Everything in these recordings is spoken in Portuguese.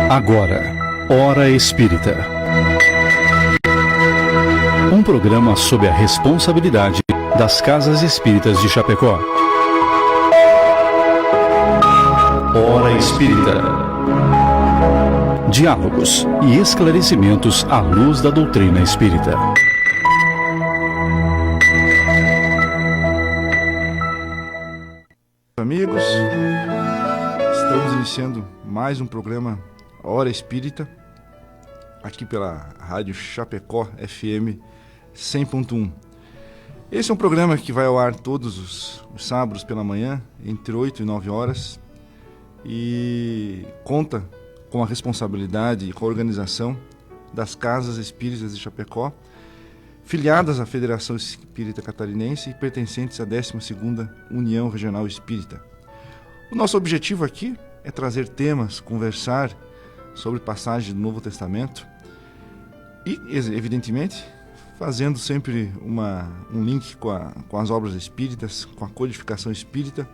Agora, Hora Espírita. Um programa sob a responsabilidade das Casas Espíritas de Chapecó. Hora Espírita. Diálogos e esclarecimentos à luz da doutrina espírita. Amigos, estamos iniciando mais um programa Hora Espírita, aqui pela Rádio Chapecó FM 100.1. Esse é um programa que vai ao ar todos os sábados pela manhã, entre 8 e 9 horas, e conta com a responsabilidade e com a organização das Casas Espíritas de Chapecó, filiadas à Federação Espírita Catarinense e pertencentes à 12ª União Regional Espírita. O nosso objetivo aqui é trazer temas, conversar sobre passagens do Novo Testamento e, evidentemente, fazendo sempre um link com as obras espíritas, com a codificação espírita,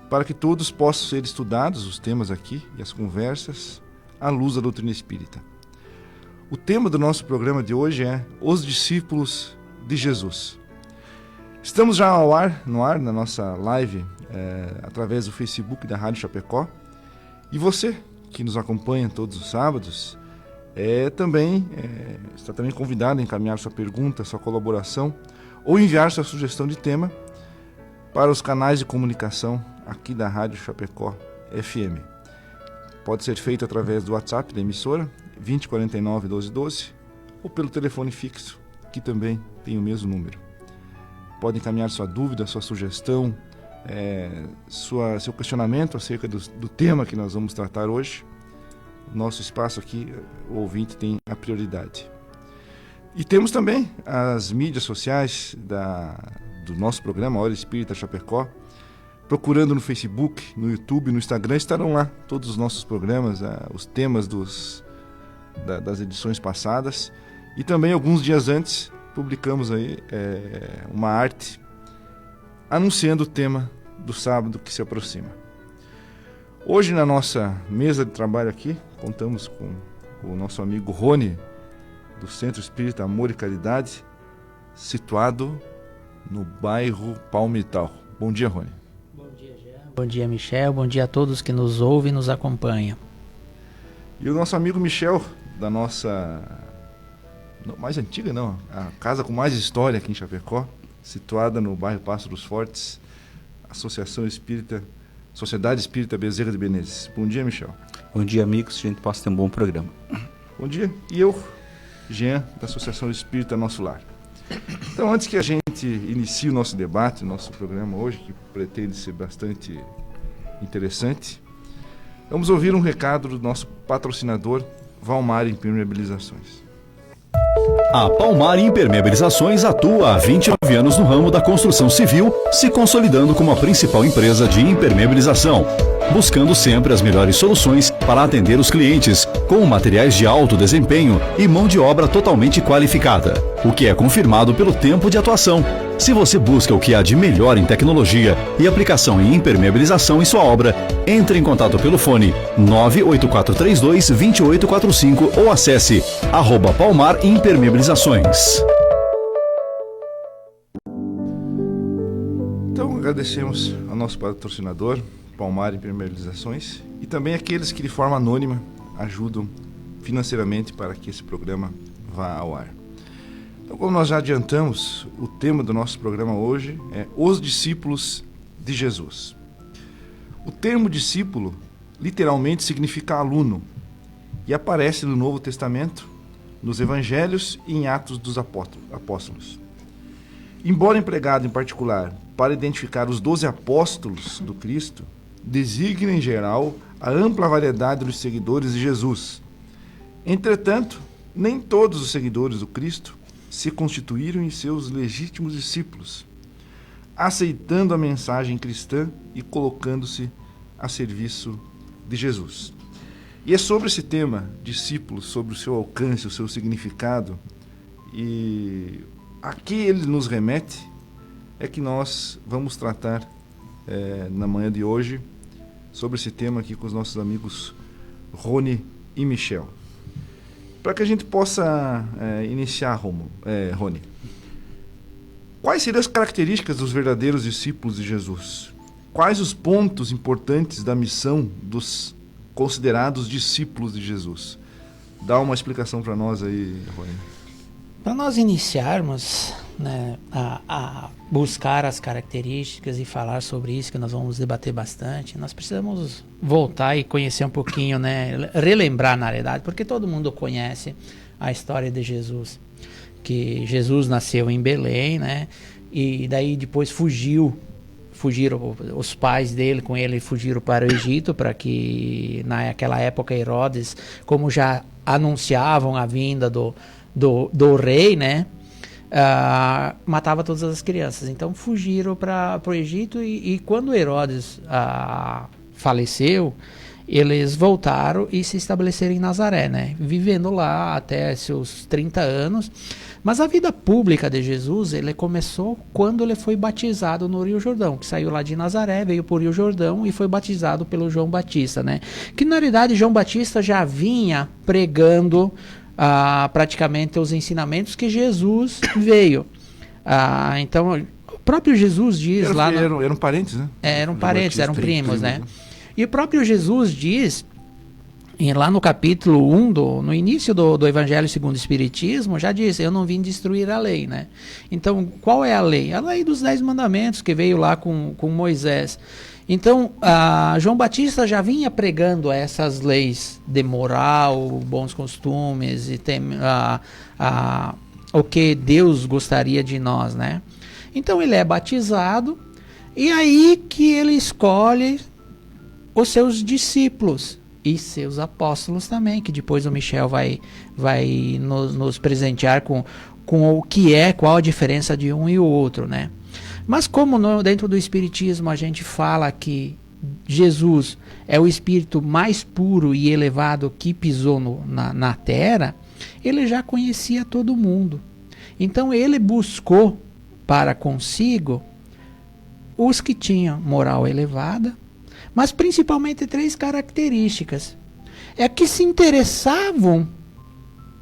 para que todos possam ser estudados, os temas aqui e as conversas, à luz da doutrina espírita. O tema do nosso programa de hoje é Os Discípulos de Jesus. Estamos já no ar, na nossa live, através do Facebook da Rádio Chapecó. E você, que nos acompanha todos os sábados, está também convidado a encaminhar sua pergunta, sua colaboração, ou enviar sua sugestão de tema para os canais de comunicação aqui da Rádio Chapecó FM. Pode ser feito através do WhatsApp da emissora, 2049 1212, ou pelo telefone fixo, que também tem o mesmo número. Pode encaminhar sua dúvida, sua sugestão, seu questionamento acerca do tema que nós vamos tratar hoje. O nosso espaço aqui, o ouvinte tem a prioridade. E temos também as mídias sociais do nosso programa, Hora Espírita Chapecó. Procurando no Facebook, no YouTube, no Instagram, estarão lá todos os nossos programas, os temas das edições passadas. E também, alguns dias antes, publicamos aí uma arte anunciando o tema do sábado que se aproxima. Hoje, na nossa mesa de trabalho aqui, contamos com o nosso amigo Rony, do Centro Espírita Amor e Caridade, situado no bairro Palmital. Bom dia, Rony. Bom dia, Michel. Bom dia a todos que nos ouvem e nos acompanham. E o nosso amigo Michel, da nossa... mais antiga, não. A casa com mais história aqui em Chapecó, situada no bairro Passo dos Fortes, Sociedade Espírita Bezerra de Menezes. Bom dia, Michel. Bom dia, amigos. A gente possa ter um bom programa. Bom dia. E eu, Jean, da Associação Espírita Nosso Lar. Então, antes que a gente inicie o nosso debate, o nosso programa hoje, que pretende ser bastante interessante, vamos ouvir um recado do nosso patrocinador, Valmar Impermeabilizações. A Palmar Impermeabilizações atua há 29 anos no ramo da construção civil, se consolidando como a principal empresa de impermeabilização, buscando sempre as melhores soluções para atender os clientes, com materiais de alto desempenho e mão de obra totalmente qualificada, o que é confirmado pelo tempo de atuação. Se você busca o que há de melhor em tecnologia e aplicação em impermeabilização em sua obra, entre em contato pelo fone 98432-2845 ou acesse @Palmar Impermeabilizações. Então, agradecemos ao nosso patrocinador, Palmar Impermeabilizações, e também aqueles que de forma anônima ajudam financeiramente para que esse programa vá ao ar. Então, como nós já adiantamos, o tema do nosso programa hoje é Os Discípulos de Jesus. O termo discípulo literalmente significa aluno e aparece no Novo Testamento, nos Evangelhos e em Atos dos Apóstolos. Embora empregado em particular para identificar os 12 apóstolos do Cristo, designa em geral a ampla variedade dos seguidores de Jesus. Entretanto, nem todos os seguidores do Cristo se constituíram em seus legítimos discípulos, aceitando a mensagem cristã e colocando-se a serviço de Jesus. E é sobre esse tema, discípulos, sobre o seu alcance, o seu significado, e a que ele nos remete, é que nós vamos tratar na manhã de hoje sobre esse tema aqui com os nossos amigos Rony e Michel. Para que a gente possa iniciar, Rony, quais seriam as características dos verdadeiros discípulos de Jesus? Quais os pontos importantes da missão dos considerados discípulos de Jesus? Dá uma explicação para nós aí, Rony. Para nós iniciarmos, né, a buscar as características e falar sobre isso, que nós vamos debater bastante, nós precisamos voltar e conhecer um pouquinho, né, relembrar na realidade, porque todo mundo conhece a história de Jesus, que Jesus nasceu em Belém, né, e daí depois fugiram os pais dele com ele, fugiram para o Egito, para que naquela época Herodes, como já anunciavam a vinda do rei, né, matava todas as crianças. Então fugiram para o Egito e quando Herodes faleceu, eles voltaram e se estabeleceram em Nazaré, né, vivendo lá até seus 30 anos. Mas a vida pública de Jesus, ele começou quando ele foi batizado no Rio Jordão, que saiu lá de Nazaré, veio para o Rio Jordão e foi batizado pelo João Batista, né? Que na realidade João Batista já vinha pregando praticamente os ensinamentos que Jesus veio. Então, o próprio Jesus diz lá... Eram parentes, né? Eram parentes, eram primos, né? E o próprio Jesus diz... E lá no capítulo 1, no início do Evangelho segundo o Espiritismo, já diz, eu não vim destruir a lei, né? Então, qual é a lei? A lei dos 10 mandamentos, que veio lá com Moisés. Então, João Batista já vinha pregando essas leis de moral, bons costumes, e o que Deus gostaria de nós, né? Então, ele é batizado, e aí que ele escolhe os seus discípulos. E seus apóstolos também, que depois o Michel vai nos presentear com o que qual a diferença de um e o outro, né? Mas como dentro do Espiritismo a gente fala que Jesus é o espírito mais puro e elevado que pisou na Terra, ele já conhecia todo mundo. Então ele buscou para consigo os que tinham moral elevada, mas principalmente 3 características. É que se interessavam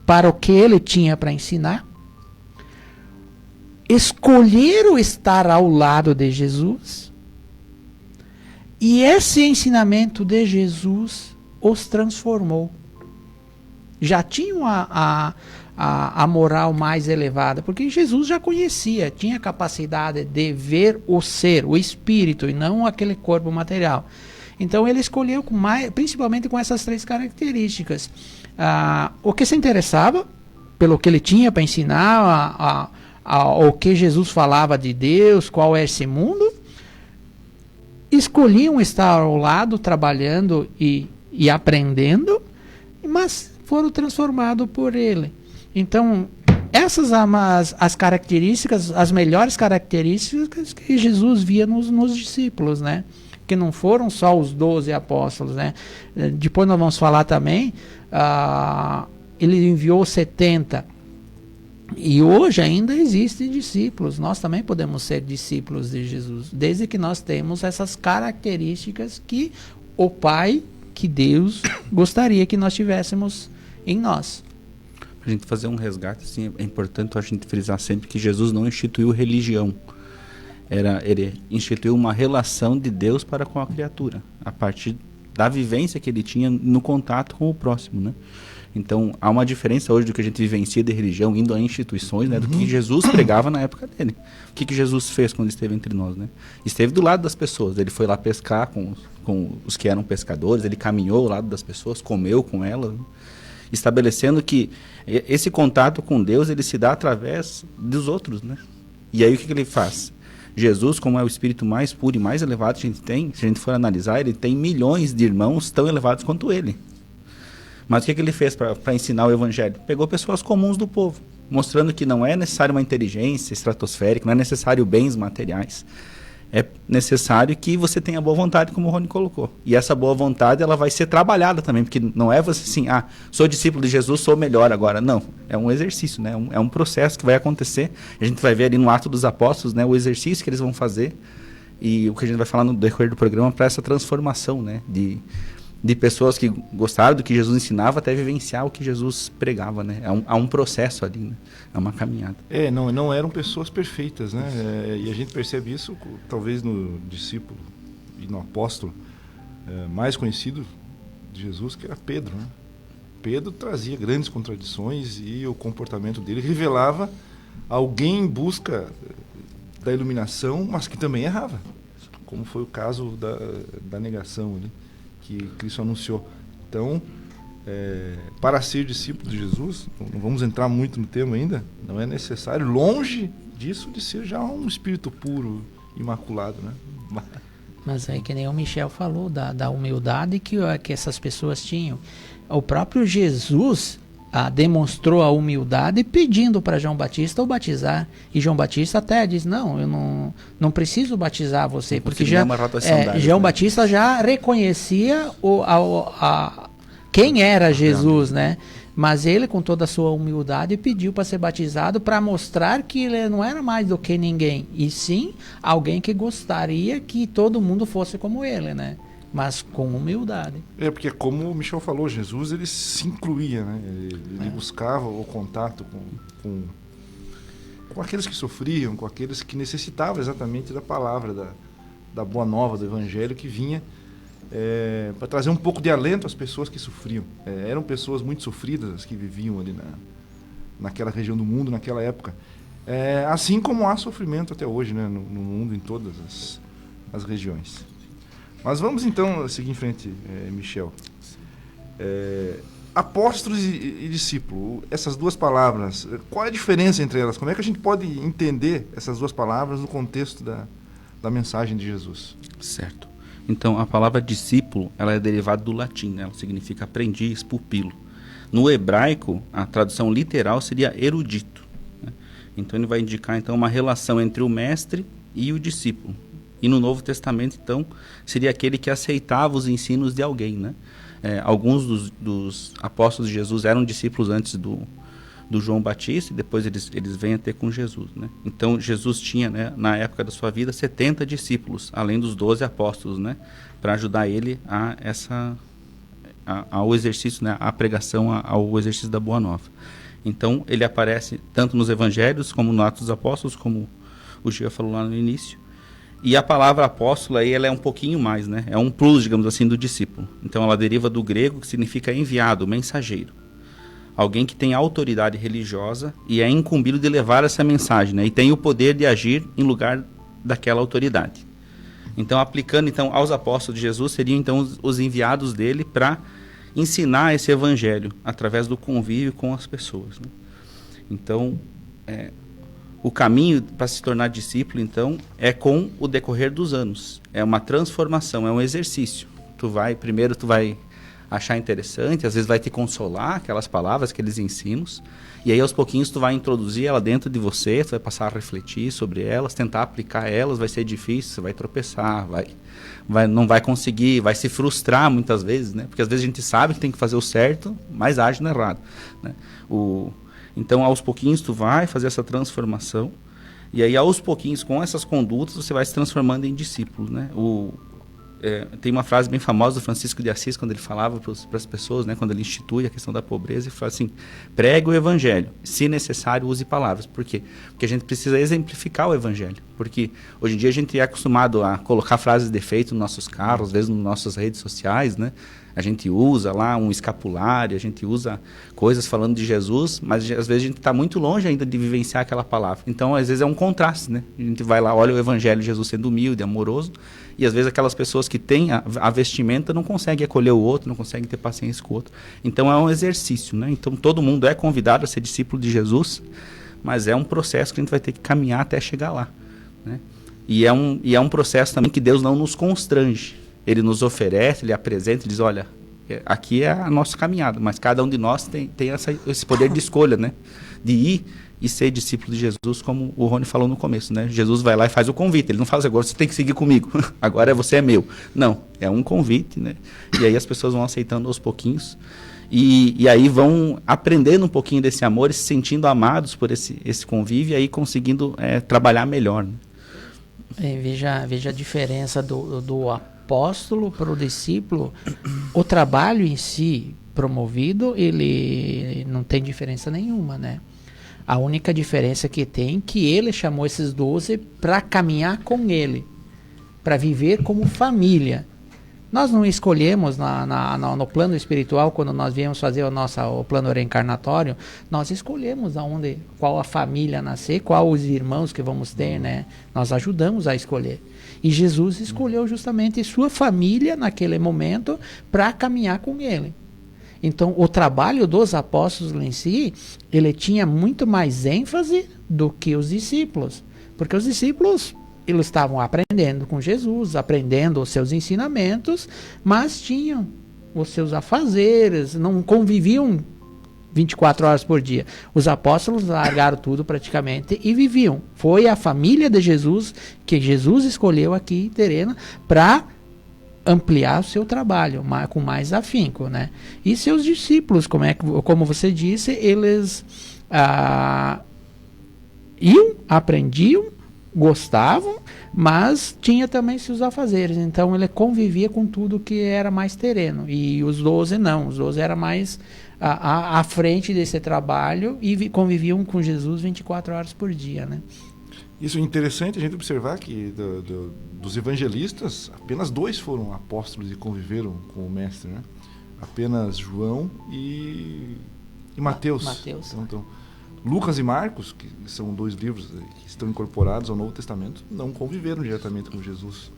para o que ele tinha para ensinar, escolheram estar ao lado de Jesus, e esse ensinamento de Jesus os transformou. Já tinham a moral mais elevada, porque Jesus já conhecia, tinha capacidade de ver o ser, o espírito, e não aquele corpo material. Então ele escolheu principalmente com essas 3 características. O que se interessava, pelo que ele tinha para ensinar, o que Jesus falava de Deus, qual é esse mundo, escolhiam estar ao lado, trabalhando e aprendendo, mas foram transformados por ele. Então, essas as características, as melhores características que Jesus via nos discípulos, né? Que não foram só os 12 apóstolos, né? Depois nós vamos falar também, ele enviou 70. E hoje ainda existem discípulos. Nós também podemos ser discípulos de Jesus, desde que nós temos essas características que o Pai, que Deus gostaria que nós tivéssemos em nós. Para a gente fazer um resgate, assim, é importante a gente frisar sempre que Jesus não instituiu religião. Ele instituiu uma relação de Deus para com a criatura, a partir da vivência que ele tinha no contato com o próximo, né? Então, há uma diferença hoje do que a gente vivencia de religião, indo a instituições, né, do que Jesus pregava na época dele. O que Jesus fez quando esteve entre nós, né? Esteve do lado das pessoas, ele foi lá pescar com os que eram pescadores, ele caminhou ao lado das pessoas, comeu com elas, né? Estabelecendo que esse contato com Deus, ele se dá através dos outros, né? E aí o que ele faz? Jesus, como é o espírito mais puro e mais elevado que a gente tem, se a gente for analisar, ele tem milhões de irmãos tão elevados quanto ele. Mas o que ele fez para ensinar o evangelho? Pegou pessoas comuns do povo, mostrando que não é necessário uma inteligência estratosférica, não é necessário bens materiais. É necessário que você tenha boa vontade, como o Rony colocou. E essa boa vontade, ela vai ser trabalhada também, porque não é você assim, sou discípulo de Jesus, sou melhor agora. Não, é um exercício, né? É um processo que vai acontecer. A gente vai ver ali no Ato dos Apóstolos, né, o exercício que eles vão fazer e o que a gente vai falar no decorrer do programa para essa transformação, né, de pessoas que gostaram do que Jesus ensinava até vivenciar o que Jesus pregava, né? Há um processo ali, né? É uma caminhada. Não eram pessoas perfeitas, né? E a gente percebe isso talvez no discípulo e no apóstolo mais conhecido de Jesus, que era Pedro, né? Pedro trazia grandes contradições e o comportamento dele revelava alguém em busca da iluminação, mas que também errava, como foi o caso da negação ali, que Cristo anunciou. Então, para ser discípulo de Jesus, não vamos entrar muito no tema ainda, não é necessário, longe disso, de ser já um espírito puro, imaculado, né? Mas é que nem o Michel falou, da humildade que essas pessoas tinham. O próprio Jesus demonstrou a humildade pedindo para João Batista o batizar. E João Batista até diz, não, eu não preciso batizar você, porque João Batista já reconhecia quem era Jesus, né? Mas ele, com toda a sua humildade, pediu para ser batizado para mostrar que ele não era mais do que ninguém, e sim alguém que gostaria que todo mundo fosse como ele, né? Mas com humildade. Porque como o Michel falou, Jesus ele se incluía, né? Ele buscava o contato com aqueles que sofriam, com aqueles que necessitavam exatamente da palavra, da boa nova, do evangelho que vinha para trazer um pouco de alento às pessoas que sofriam. Eram pessoas muito sofridas que viviam ali naquela região do mundo, naquela época. Assim como há sofrimento até hoje, né? No mundo, em todas as regiões. Mas vamos então seguir em frente, Michel. Apóstolos e discípulo, essas duas palavras, qual é a diferença entre elas? Como é que a gente pode entender essas duas palavras no contexto da mensagem de Jesus? Certo. Então, a palavra discípulo, ela é derivada do latim, né? Ela significa aprendiz, pupilo. No hebraico, a tradução literal seria erudito, né? Então, ele vai indicar então uma relação entre o mestre e o discípulo. E no Novo Testamento, então, seria aquele que aceitava os ensinos de alguém, né? Alguns dos apóstolos de Jesus eram discípulos antes do João Batista, e depois eles vêm a ter com Jesus, né? Então, Jesus tinha, né, na época da sua vida, 70 discípulos, além dos 12 apóstolos, né? Para ajudar ele ao exercício, né, à pregação, ao exercício da Boa Nova. Então, ele aparece tanto nos Evangelhos, como no Atos dos Apóstolos, como o Gia falou lá no início. E a palavra apóstolo aí, ela é um pouquinho mais, né? É um plus, digamos assim, do discípulo. Então ela deriva do grego, que significa enviado, mensageiro. Alguém que tem autoridade religiosa e é incumbido de levar essa mensagem, né? E tem o poder de agir em lugar daquela autoridade. Então, aplicando então aos apóstolos de Jesus, seriam então os enviados dele para ensinar esse evangelho através do convívio com as pessoas, né? Então, o caminho para se tornar discípulo, então, é com o decorrer dos anos. É uma transformação, é um exercício. Primeiro tu vai achar interessante, às vezes vai te consolar aquelas palavras, aqueles ensinos, e aí aos pouquinhos tu vai introduzir ela dentro de você, tu vai passar a refletir sobre elas, tentar aplicar elas, vai ser difícil, você vai tropeçar, não vai conseguir, vai se frustrar muitas vezes, né? Porque às vezes a gente sabe que tem que fazer o certo, mas age no errado, né? Então, aos pouquinhos, tu vai fazer essa transformação, e aí, aos pouquinhos, com essas condutas, você vai se transformando em discípulo, né? Tem uma frase bem famosa do Francisco de Assis, quando ele falava para as pessoas, né, quando ele institui a questão da pobreza, ele fala assim: pregue o evangelho, se necessário, use palavras. Por quê? Porque a gente precisa exemplificar o evangelho. Porque hoje em dia a gente é acostumado a colocar frases de efeito nos nossos carros, às vezes nas nossas redes sociais, né? A gente usa lá um escapulário, a gente usa coisas falando de Jesus, mas às vezes a gente está muito longe ainda de vivenciar aquela palavra. Então, às vezes é um contraste, né? A gente vai lá, olha o evangelho de Jesus sendo humilde, amoroso, e às vezes aquelas pessoas que têm a vestimenta não conseguem acolher o outro, não conseguem ter paciência com o outro. Então, é um exercício, né? Então, todo mundo é convidado a ser discípulo de Jesus, mas é um processo que a gente vai ter que caminhar até chegar lá, né? E é um processo também que Deus não nos constrange. Ele nos oferece, ele apresenta, ele diz: olha, aqui é a nossa caminhada, mas cada um de nós tem esse poder de escolha, né? De ir e ser discípulo de Jesus, como o Rony falou no começo, né? Jesus vai lá e faz o convite, ele não fala assim: agora você tem que seguir comigo, agora você é meu. Não, é um convite, né? E aí as pessoas vão aceitando aos pouquinhos, e aí vão aprendendo um pouquinho desse amor e se sentindo amados por esse convívio, e aí conseguindo trabalhar melhor, né? Veja a diferença do apóstolo para o discípulo, o trabalho em si promovido, ele não tem diferença nenhuma, né? A única diferença que tem é que ele chamou esses 12 para caminhar com ele, para viver como família. Nós não escolhemos no plano espiritual, quando nós viemos fazer o plano reencarnatório, nós escolhemos qual a família nascer, qual os irmãos que vamos ter, né? Nós ajudamos a escolher. E Jesus escolheu justamente sua família naquele momento para caminhar com ele. Então, o trabalho dos apóstolos em si, ele tinha muito mais ênfase do que os discípulos. Porque os discípulos, eles estavam aprendendo com Jesus, aprendendo os seus ensinamentos, mas tinham os seus afazeres, não conviviam 24 horas por dia. Os apóstolos largaram tudo praticamente e viviam. Foi a família de Jesus que Jesus escolheu aqui em Terena para ampliar o seu trabalho com mais afinco, né? E seus discípulos, como você disse, eles iam, aprendiam, gostavam, mas tinha também seus afazeres. Então ele convivia com tudo que era mais terreno. E os 12 não, os 12 eram mais à frente desse trabalho e conviviam com Jesus 24 horas por dia, né? Isso é interessante a gente observar que dos evangelistas, apenas 2 foram apóstolos e conviveram com o mestre, né? Apenas João e Mateus. Então, Lucas e Marcos, que são 2 livros que estão incorporados ao Novo Testamento, não conviveram diretamente com Jesus.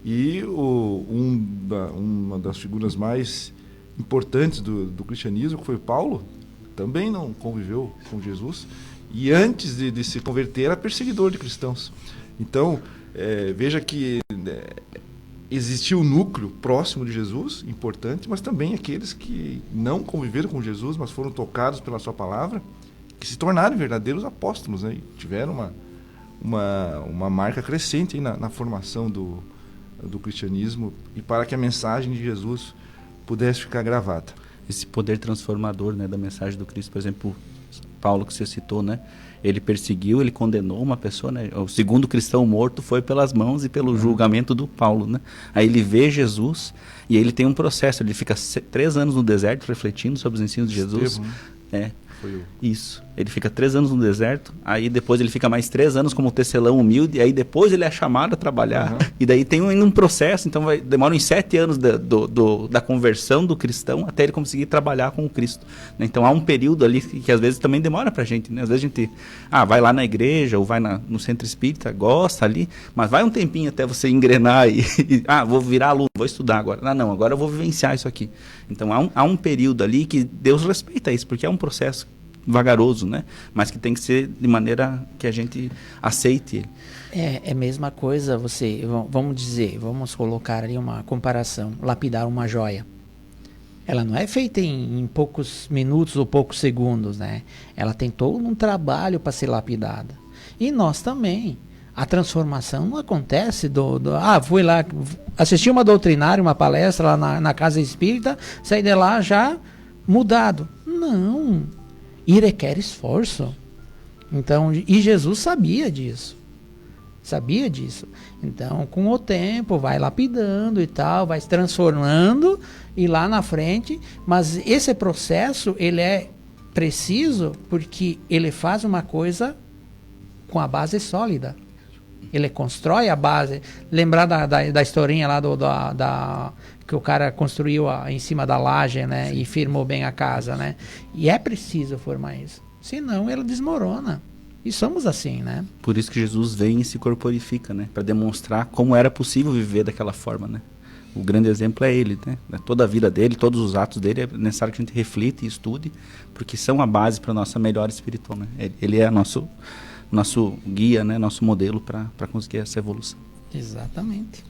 E uma das figuras mais importantes do cristianismo, que foi Paulo, também não conviveu com Jesus. E antes de se converter, era perseguidor de cristãos. Então, veja que existiu um núcleo próximo de Jesus, importante, mas também aqueles que não conviveram com Jesus, mas foram tocados pela sua palavra, que se tornaram verdadeiros apóstolos, né? E tiveram uma marca crescente aí na formação do cristianismo e para que a mensagem de Jesus pudesse ficar gravada. Esse poder transformador, né, da mensagem do Cristo, por exemplo, Paulo que você citou, né? Ele perseguiu, ele condenou uma pessoa, né? O segundo cristão morto foi pelas mãos e pelo julgamento do Paulo, né? Aí ele vê Jesus e aí ele tem um processo, ele fica 3 anos no deserto refletindo sobre os ensinos de Jesus. Estevão, Isso. Ele fica 3 anos no deserto, aí depois ele fica mais 3 anos como tecelão humilde, aí depois ele é chamado a trabalhar. E daí tem um processo, então demora uns 7 anos da conversão do cristão até ele conseguir trabalhar com o Cristo. Então há um período ali que às vezes também demora pra gente, né? Às vezes a gente vai lá na igreja ou vai no centro espírita, gosta ali, mas vai um tempinho até você engrenar e vou virar aluno, vou estudar agora. Não, agora eu vou vivenciar isso aqui. Então há um período ali que Deus respeita isso, porque é um processo vagaroso, né? Mas que tem que ser de maneira que a gente aceite ele. É a mesma coisa, vamos colocar ali uma comparação, lapidar uma joia. Ela não é feita em poucos minutos ou poucos segundos, né? Ela tem todo um trabalho para ser lapidada. E nós também. A transformação não acontece fui lá, assisti uma doutrinária, uma palestra lá na casa espírita, saí de lá já mudado. Não. E requer esforço. Então, e Jesus sabia disso. Então, com o tempo, vai lapidando e tal, vai se transformando e lá na frente, mas esse processo, ele é preciso porque ele faz uma coisa com a base sólida. Ele constrói a base. Lembrar da historinha lá que o cara construiu em cima da laje, né? E firmou bem a casa, né? E é preciso formar isso. Senão, ele desmorona. E somos assim, né? Por isso que Jesus vem e se corporifica, né? Para demonstrar como era possível viver daquela forma, né? O grande exemplo é ele, né? Toda a vida dele, todos os atos dele, é necessário que a gente reflita e estude, porque são a base para a nossa melhora espiritual, né? Ele é nosso guia, né? Nosso modelo para conseguir essa evolução. Exatamente.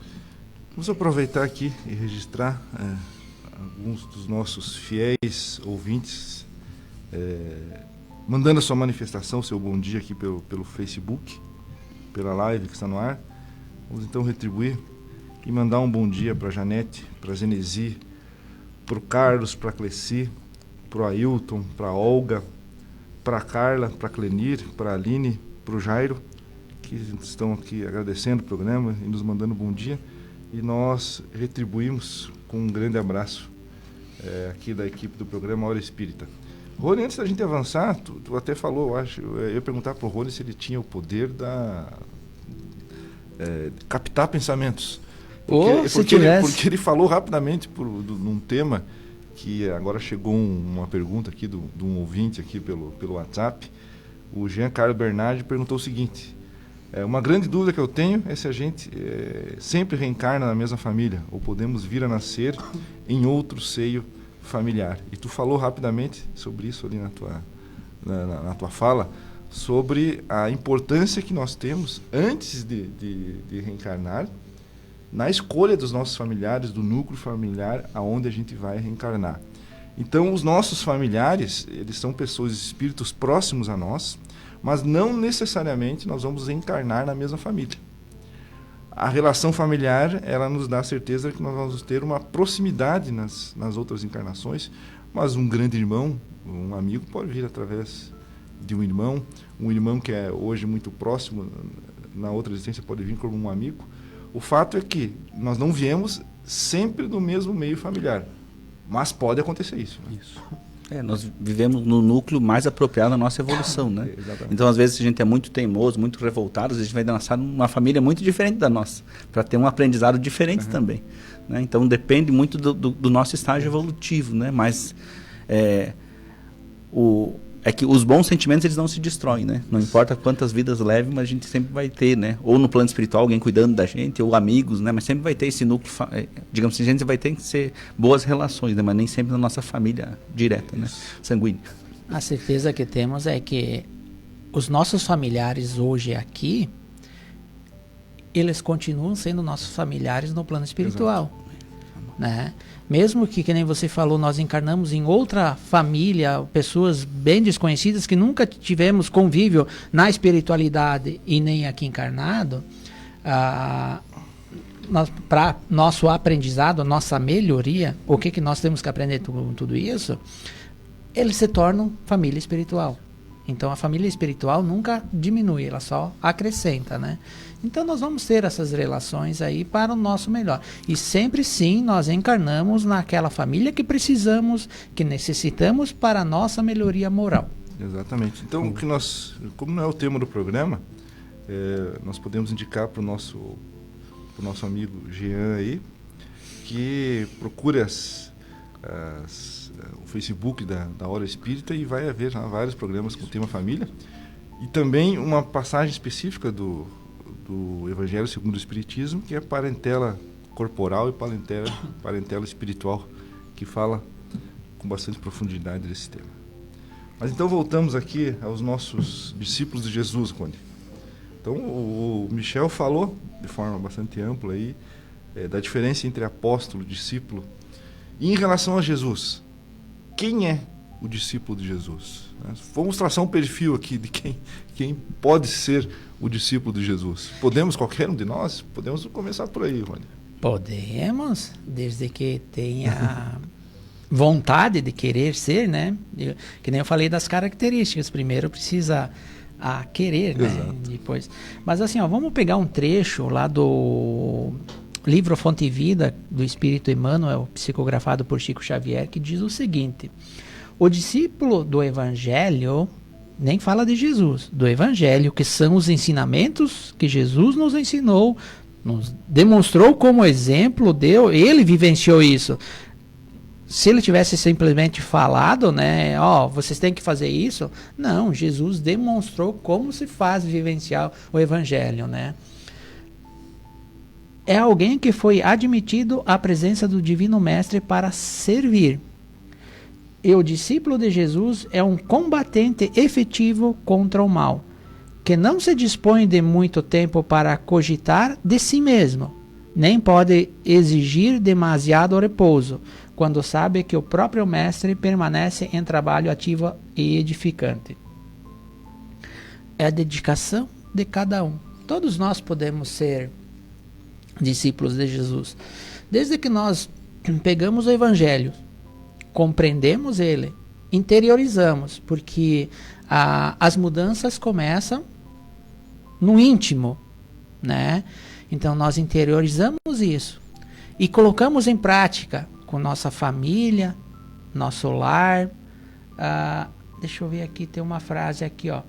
Vamos aproveitar aqui e registrar alguns dos nossos fiéis ouvintes mandando a sua manifestação, seu bom dia aqui pelo Facebook, pela live que está no ar. Vamos então retribuir e mandar um bom dia para a Janete, para a Zenesi, para o Carlos, para a Cleci, para o Ailton, para a Olga, para a Carla, para a Clenir, para a Aline, para o Jairo, que estão aqui agradecendo o programa e nos mandando um bom dia. e nós retribuímos com um grande abraço aqui da equipe do programa Hora Espírita. Rony, antes da gente avançar, tu até falou, eu ia perguntar para o Rony se ele tinha o poder de captar pensamentos. Porque ele falou rapidamente num tema que agora chegou uma pergunta aqui de um ouvinte aqui pelo WhatsApp. O Jean Carlos Bernardi perguntou o seguinte: uma grande dúvida que eu tenho é se a gente sempre reencarna na mesma família ou podemos vir a nascer em outro seio familiar. E tu falou rapidamente sobre isso ali na tua fala, sobre a importância que nós temos antes de reencarnar na escolha dos nossos familiares, do núcleo familiar aonde a gente vai reencarnar. Então, os nossos familiares, eles são pessoas, espíritos próximos a nós, mas não necessariamente nós vamos reencarnar na mesma família. A relação familiar, ela nos dá a certeza que nós vamos ter uma proximidade nas outras encarnações, mas um grande irmão, um amigo, pode vir através de um irmão que é hoje muito próximo, na outra existência pode vir como um amigo. O fato é que nós não viemos sempre do mesmo meio familiar, mas pode acontecer isso. Né? Isso. Nós vivemos no núcleo mais apropriado da nossa evolução, né? Então, às vezes, se a gente é muito teimoso, muito revoltado, a gente vai nascer numa família muito diferente da nossa, para ter um aprendizado diferente também. Né? Então, depende muito do nosso estágio evolutivo, né? Mas é que os bons sentimentos, eles não se destroem, né? Não importa quantas vidas leve, mas a gente sempre vai ter, né? Ou no plano espiritual, alguém cuidando da gente, ou amigos, né? Mas sempre vai ter esse núcleo, digamos assim, a gente vai ter que ser boas relações, né? Mas nem sempre na nossa família direta, né? Sanguínea. A certeza que temos é que os nossos familiares hoje aqui, eles continuam sendo nossos familiares no plano espiritual. Né? Mesmo que nem você falou, nós encarnamos em outra família, pessoas bem desconhecidas que nunca tivemos convívio na espiritualidade e nem aqui encarnado, para nosso aprendizado, nossa melhoria, o que nós temos que aprender com tudo isso, eles se tornam família espiritual. Então a família espiritual nunca diminui, ela só acrescenta, né? Então nós vamos ter essas relações aí para o nosso melhor. E sempre sim nós encarnamos naquela família que precisamos, que necessitamos para a nossa melhoria moral. Exatamente. Então, como não é o tema do programa, nós podemos indicar para o nosso amigo Jean aí, que procure o Facebook da Hora Espírita e vai haver vários programas com o tema família. E também uma passagem específica do Evangelho segundo o Espiritismo, que é parentela corporal e parentela espiritual, que fala com bastante profundidade desse tema. Mas então voltamos aqui aos nossos discípulos de Jesus, Rony. Então o Michel falou de forma bastante ampla aí, da diferença entre apóstolo e discípulo. E em relação a Jesus, quem é o discípulo de Jesus? Vamos traçar um perfil aqui de quem pode ser o discípulo de Jesus. Podemos, qualquer um de nós? Podemos começar por aí, Rony. Podemos, desde que tenha vontade de querer ser, né? Que nem eu falei das características. Primeiro precisa querer, né? Exato. Depois. Mas assim, vamos pegar um trecho lá do livro Fonte e Vida, do Espírito Emmanuel, psicografado por Chico Xavier, que diz o seguinte: o discípulo do Evangelho, nem fala de Jesus, do Evangelho, que são os ensinamentos que Jesus nos ensinou, nos demonstrou como exemplo, ele vivenciou isso. Se ele tivesse simplesmente falado, né, vocês têm que fazer isso, não, Jesus demonstrou como se faz vivenciar o Evangelho, né? É alguém que foi admitido à presença do Divino Mestre para servir. E o discípulo de Jesus é um combatente efetivo contra o mal, que não se dispõe de muito tempo para cogitar de si mesmo, nem pode exigir demasiado repouso, quando sabe que o próprio Mestre permanece em trabalho ativo e edificante. É a dedicação de cada um. Todos nós podemos ser discípulos de Jesus. Desde que nós pegamos o Evangelho, compreendemos ele, interiorizamos, porque as mudanças começam no íntimo, né? Então nós interiorizamos isso e colocamos em prática com nossa família, nosso lar. Deixa eu ver aqui, tem uma frase aqui, ó.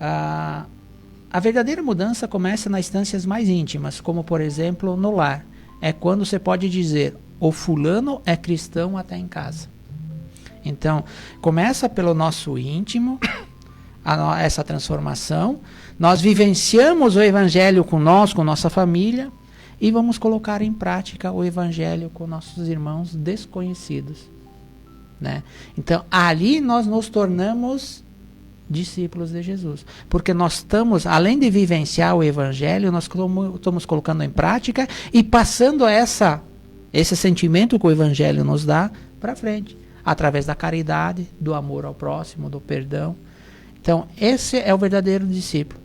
A verdadeira mudança começa nas instâncias mais íntimas, como por exemplo no lar. É quando você pode dizer: o fulano é cristão até em casa. Então, começa pelo nosso íntimo, essa transformação. Nós vivenciamos o evangelho com nós, com nossa família, e vamos colocar em prática o evangelho com nossos irmãos desconhecidos, né? Então, ali nós nos tornamos discípulos de Jesus, porque nós estamos, além de vivenciar o evangelho, nós estamos colocando em prática e passando esse sentimento que o evangelho nos dá para frente, através da caridade, do amor ao próximo, do perdão. Então, esse é o verdadeiro discípulo.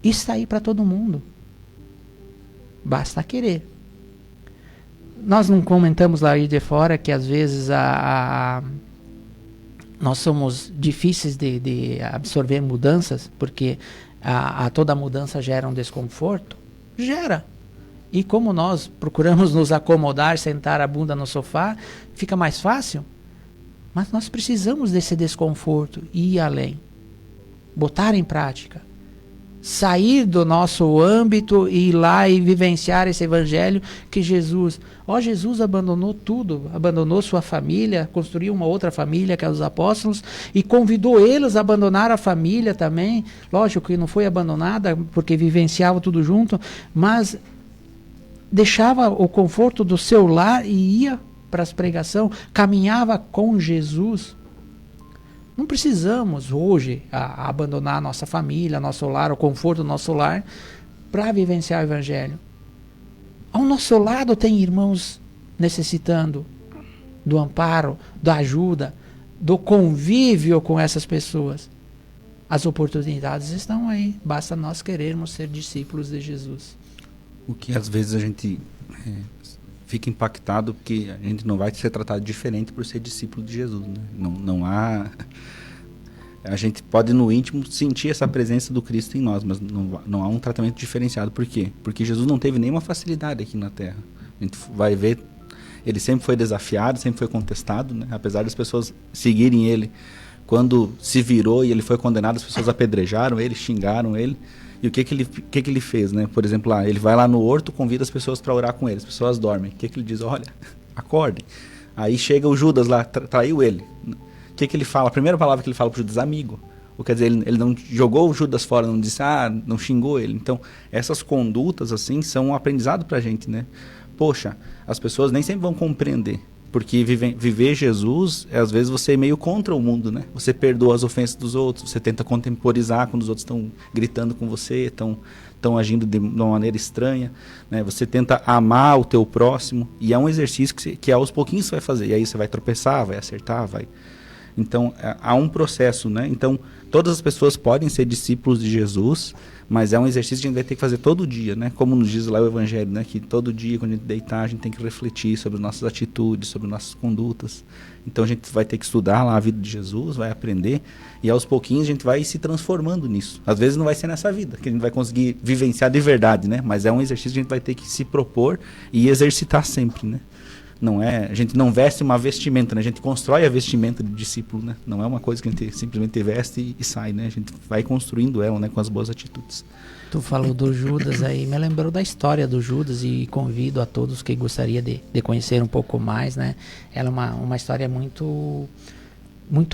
Isso está aí para todo mundo. Basta querer. Nós não comentamos lá de fora que às vezes nós somos difíceis de absorver mudanças, porque toda mudança gera um desconforto. Gera. E como nós procuramos nos acomodar, sentar a bunda no sofá, fica mais fácil. Mas nós precisamos desse desconforto e ir além. Botar em prática. Sair do nosso âmbito e ir lá e vivenciar esse evangelho que Jesus abandonou tudo, abandonou sua família, construiu uma outra família que é os apóstolos e convidou eles a abandonar a família também. Lógico que não foi abandonada porque vivenciava tudo junto, mas deixava o conforto do seu lar e ia para as pregações, caminhava com Jesus. Não precisamos hoje abandonar a nossa família, nosso lar, o conforto do nosso lar para vivenciar o evangelho. Ao nosso lado tem irmãos necessitando do amparo, da ajuda, do convívio com essas pessoas. As oportunidades estão aí, basta nós querermos ser discípulos de Jesus. O que às vezes a gente fica impactado porque a gente não vai ser tratado diferente por ser discípulo de Jesus, né? Não há... A gente pode no íntimo sentir essa presença do Cristo em nós, mas não há um tratamento diferenciado. Por quê? Porque Jesus não teve nenhuma facilidade aqui na Terra. A gente vai ver, ele sempre foi desafiado, sempre foi contestado, né? Apesar das pessoas seguirem ele. Quando se virou e ele foi condenado, as pessoas apedrejaram ele, xingaram ele. E o que ele fez, né? Por exemplo, ele vai lá no horto, convida as pessoas para orar com ele. As pessoas dormem. O que ele diz? Olha, acordem. Aí chega o Judas lá, traiu ele. O que ele fala? A primeira palavra que ele fala para o Judas, amigo. Ou quer dizer, ele não jogou o Judas fora, não disse, não xingou ele. Então, essas condutas, assim, são um aprendizado para a gente, né? Poxa, as pessoas nem sempre vão compreender. Porque viver Jesus, às vezes você é meio contra o mundo, né? Você perdoa as ofensas dos outros, você tenta contemporizar quando os outros estão gritando com você, estão agindo de uma maneira estranha, né? Você tenta amar o teu próximo, e é um exercício que aos pouquinhos você vai fazer, e aí você vai tropeçar, vai acertar, vai... Então, há um processo, né? Então, todas as pessoas podem ser discípulos de Jesus, mas é um exercício que a gente vai ter que fazer todo dia, né? Como nos diz lá o Evangelho, né? Que todo dia, quando a gente deitar, a gente tem que refletir sobre nossas atitudes, sobre nossas condutas. Então, a gente vai ter que estudar lá a vida de Jesus, vai aprender, e aos pouquinhos a gente vai se transformando nisso. Às vezes não vai ser nessa vida que a gente vai conseguir vivenciar de verdade, né? Mas é um exercício que a gente vai ter que se propor e exercitar sempre, né? A gente não veste uma vestimenta, né? A gente constrói a vestimenta de discípulo, né? Não é uma coisa que a gente simplesmente veste e sai, né? A gente vai construindo ela, né? Com as boas atitudes. Tu falou do Judas aí, me lembrou da história do Judas e convido a todos que gostaria de conhecer um pouco mais, né? Ela é uma história muito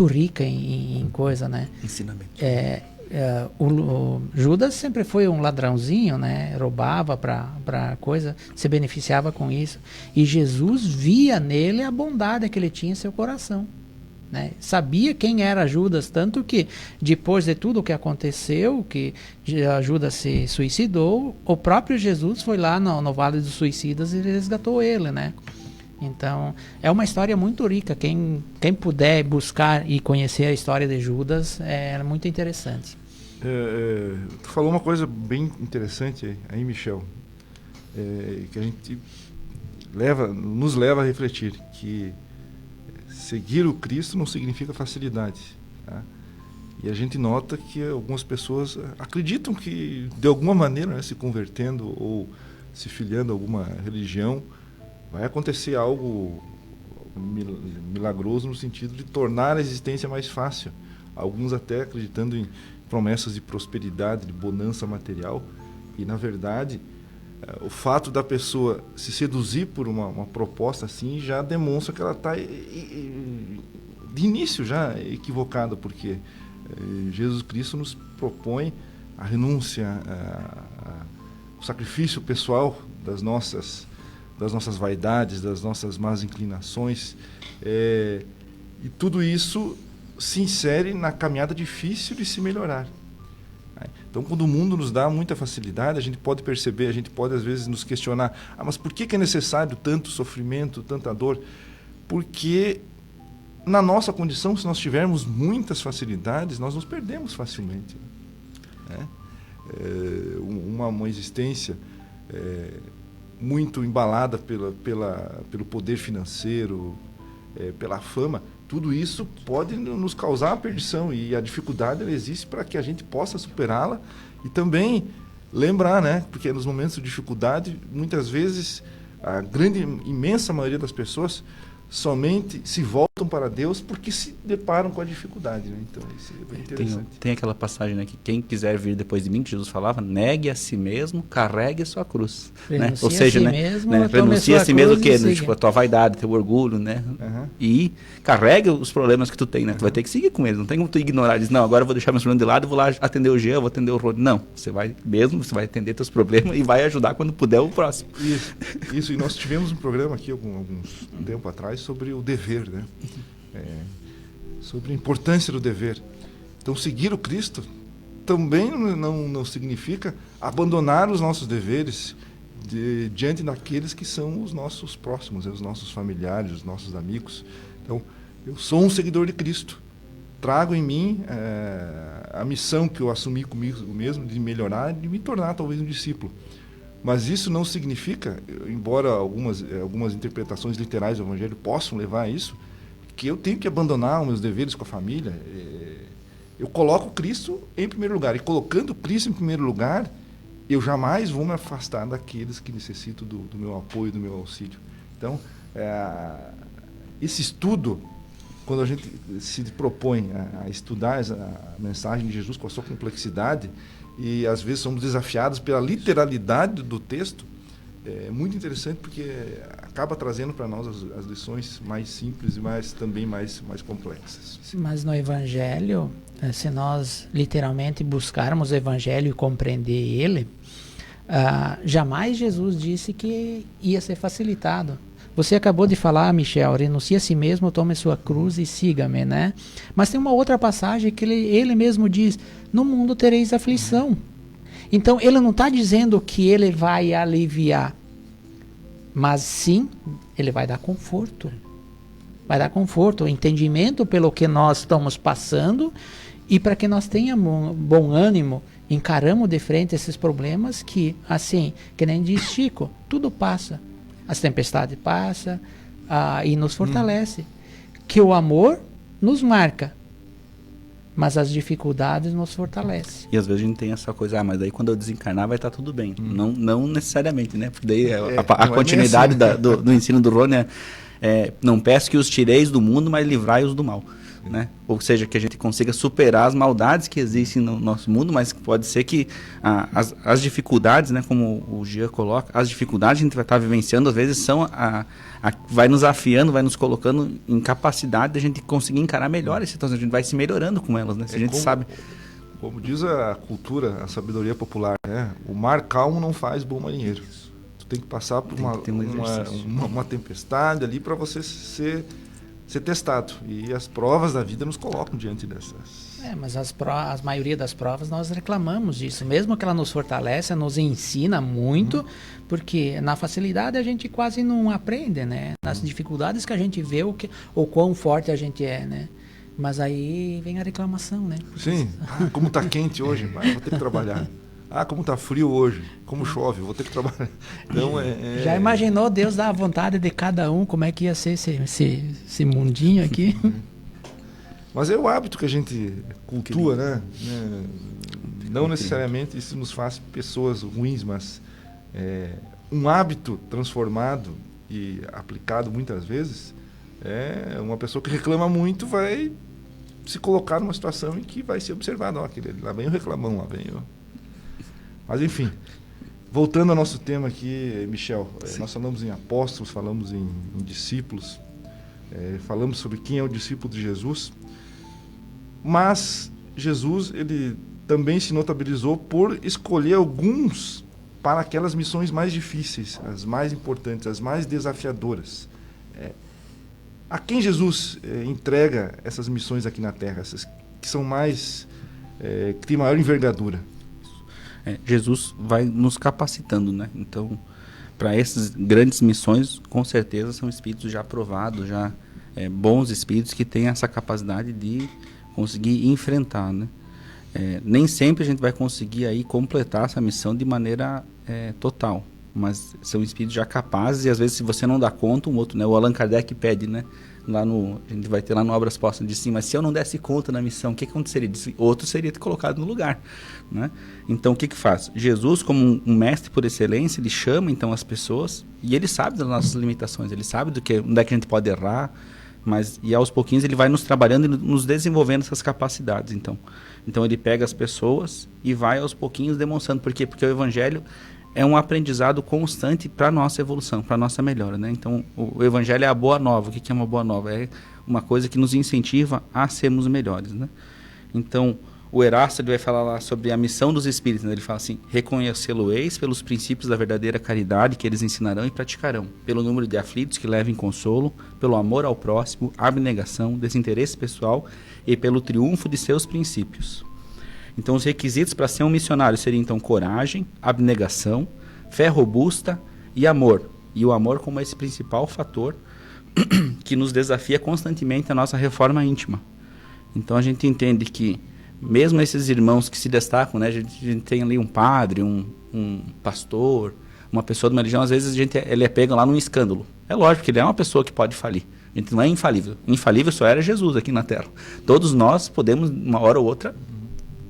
rica em coisa, né? Ensinamento. O Judas sempre foi um ladrãozinho, né? Roubava para coisa, se beneficiava com isso. E Jesus via nele a bondade que ele tinha em seu coração, né? Sabia quem era Judas, tanto que depois de tudo o que aconteceu, que Judas se suicidou, o próprio Jesus foi lá no Vale dos Suicidas e resgatou ele, né? Então, é uma história muito rica. Quem puder buscar e conhecer a história de Judas, é muito interessante. Tu falou uma coisa bem interessante aí, Michel, que a gente nos leva a refletir, que seguir o Cristo não significa facilidade, tá? E a gente nota que algumas pessoas acreditam que, de alguma maneira, né, se convertendo ou se filiando a alguma religião, vai acontecer algo milagroso no sentido de tornar a existência mais fácil. Alguns até acreditando em promessas de prosperidade, de bonança material. E, na verdade, o fato da pessoa se seduzir por uma proposta assim já demonstra que ela está, de início, já equivocada, porque Jesus Cristo nos propõe a renúncia, o sacrifício pessoal das nossas vaidades, das nossas más inclinações, e tudo isso se insere na caminhada difícil de se melhorar. Então, quando o mundo nos dá muita facilidade, a gente pode perceber, a gente pode às vezes nos questionar, mas por que é necessário tanto sofrimento, tanta dor? Porque na nossa condição, se nós tivermos muitas facilidades, nós nos perdemos facilmente. Né? Uma existência muito embalada pelo poder financeiro, pela fama, tudo isso pode nos causar a perdição, e a dificuldade ela existe para que a gente possa superá-la e também lembrar, né? Porque nos momentos de dificuldade, muitas vezes, a imensa maioria das pessoas somente se voltam para Deus porque se deparam com a dificuldade, né? Então isso é bem interessante. Tem aquela passagem, né, que quem quiser vir depois de mim, que Jesus falava, negue a si mesmo, carregue a sua cruz, né? Ou seja, si né, mesmo, renuncia a si mesmo o quê? Né? Tipo, a tua vaidade, teu orgulho, né? E carregue os problemas que tu tem, né? Tu vai ter que seguir com eles, não tem como tu ignorar. Diz, não, agora eu vou deixar meus problemas de lado, vou lá atender o Jean, vou atender o Rony. Não, você vai atender teus problemas e vai ajudar quando puder o próximo. Isso, e nós tivemos um programa aqui um tempo atrás sobre o dever, né? Sobre a importância do dever. Então, seguir o Cristo também não significa abandonar os nossos deveres diante daqueles que são os nossos próximos, os nossos familiares, os nossos amigos. Então, eu sou um seguidor de Cristo. Trago em mim a missão que eu assumi comigo mesmo de melhorar, de me tornar talvez um discípulo. Mas isso não significa, embora algumas interpretações literais do Evangelho possam levar a isso, que eu tenho que abandonar os meus deveres com a família. Eu coloco Cristo em primeiro lugar. E colocando Cristo em primeiro lugar, eu jamais vou me afastar daqueles que necessitam do meu apoio, do meu auxílio. Então, esse estudo, quando a gente se propõe a estudar a mensagem de Jesus com a sua complexidade, e às vezes somos desafiados pela literalidade do texto, é muito interessante porque acaba trazendo para nós as lições mais simples e também mais complexas. Mas no Evangelho, se nós literalmente buscarmos o Evangelho e compreender ele, jamais Jesus disse que ia ser facilitado. Você acabou de falar, Michel, renuncie a si mesmo, tome sua cruz e siga-me, né? Mas tem uma outra passagem que ele mesmo diz, no mundo tereis aflição. Então, ele não está dizendo que ele vai aliviar, mas sim, ele vai dar conforto. Vai dar conforto, entendimento pelo que nós estamos passando e para que nós tenhamos bom ânimo, encaramos de frente esses problemas que, assim, que nem diz Chico, tudo passa. As tempestades passam e nos fortalece. Que o amor nos marca, mas as dificuldades nos fortalecem. E às vezes a gente tem essa coisa, mas daí quando eu desencarnar vai estar tudo bem. Não necessariamente, né? Porque daí a continuidade do ensino do Rony não peço que os tireis do mundo, mas livrai-os do mal. Né? Ou seja, que a gente consiga superar as maldades que existem no nosso mundo, mas pode ser que as dificuldades, né, como o Gia coloca, as dificuldades que a gente vai estar vivenciando, às vezes são vai nos afiando, vai nos colocando em capacidade de a gente conseguir encarar melhor as situações, a gente vai se melhorando com elas, né? Se a gente sabe. Como diz a cultura, a sabedoria popular, né? O mar calmo não faz bom marinheiro. Tu tem que passar por uma tempestade ali para você ser testado. E as provas da vida nos colocam diante dessas. Mas a maioria das provas nós reclamamos disso. Mesmo que ela nos fortaleça, nos ensina muito, porque na facilidade a gente quase não aprende, né? Nas dificuldades que a gente vê o quão forte a gente é, né? Mas aí vem a reclamação, né? Sim. Como está quente hoje, vou ter que trabalhar. Como está frio hoje, como chove, vou ter que trabalhar. Então, Já imaginou Deus dar a vontade de cada um, como é que ia ser esse mundinho aqui? Mas é o hábito que a gente cultua, né? Não necessariamente isso nos faz pessoas ruins, mas um hábito transformado e aplicado muitas vezes, uma pessoa que reclama muito vai se colocar numa situação em que vai ser observado. Lá vem o reclamão, lá vem o... Mas enfim, voltando ao nosso tema aqui, Michel, nós falamos em apóstolos, falamos em discípulos, falamos sobre quem é o discípulo de Jesus, mas Jesus, ele também se notabilizou por escolher alguns para aquelas missões mais difíceis, as mais importantes, as mais desafiadoras. A quem Jesus entrega essas missões aqui na Terra, essas que são mais, que têm maior envergadura? Jesus vai nos capacitando, né? Então, para essas grandes missões, com certeza são espíritos já aprovados, já bons espíritos que têm essa capacidade de conseguir enfrentar, né? Nem sempre a gente vai conseguir aí completar essa missão de maneira total, mas são espíritos já capazes, e às vezes se você não dá conta, um outro, né? O Allan Kardec pede, né? A gente vai ter lá no Obras Postas de cima, mas se eu não desse conta na missão, o que aconteceria? Outro seria colocado no lugar, né? Então o que faz? Jesus, como um mestre por excelência, ele chama então as pessoas, e ele sabe das nossas limitações, ele sabe onde é que a gente pode errar, e aos pouquinhos ele vai nos trabalhando e nos desenvolvendo essas capacidades. Então ele pega as pessoas e vai aos pouquinhos demonstrando. Por quê? Porque o Evangelho é um aprendizado constante para a nossa evolução, para a nossa melhora, né? Então o Evangelho é a boa nova. O que é uma boa nova? É uma coisa que nos incentiva a sermos melhores, né? Então o Erasto, ele vai falar lá sobre a missão dos espíritos, né? Ele fala assim: reconhecê-lo-eis pelos princípios da verdadeira caridade que eles ensinarão e praticarão, pelo número de aflitos que levem consolo, pelo amor ao próximo, abnegação, desinteresse pessoal e pelo triunfo de seus princípios. Então os requisitos para ser um missionário seriam então coragem, abnegação, fé robusta e amor. E o amor como esse principal fator que nos desafia constantemente a nossa reforma íntima. Então a gente entende que mesmo esses irmãos que se destacam, né, a gente tem ali um padre, um pastor, uma pessoa de uma religião, às vezes ele é pego lá num escândalo. É lógico que ele é uma pessoa que pode falir. A gente não é infalível. Infalível só era Jesus aqui na Terra. Todos nós podemos, uma hora ou outra,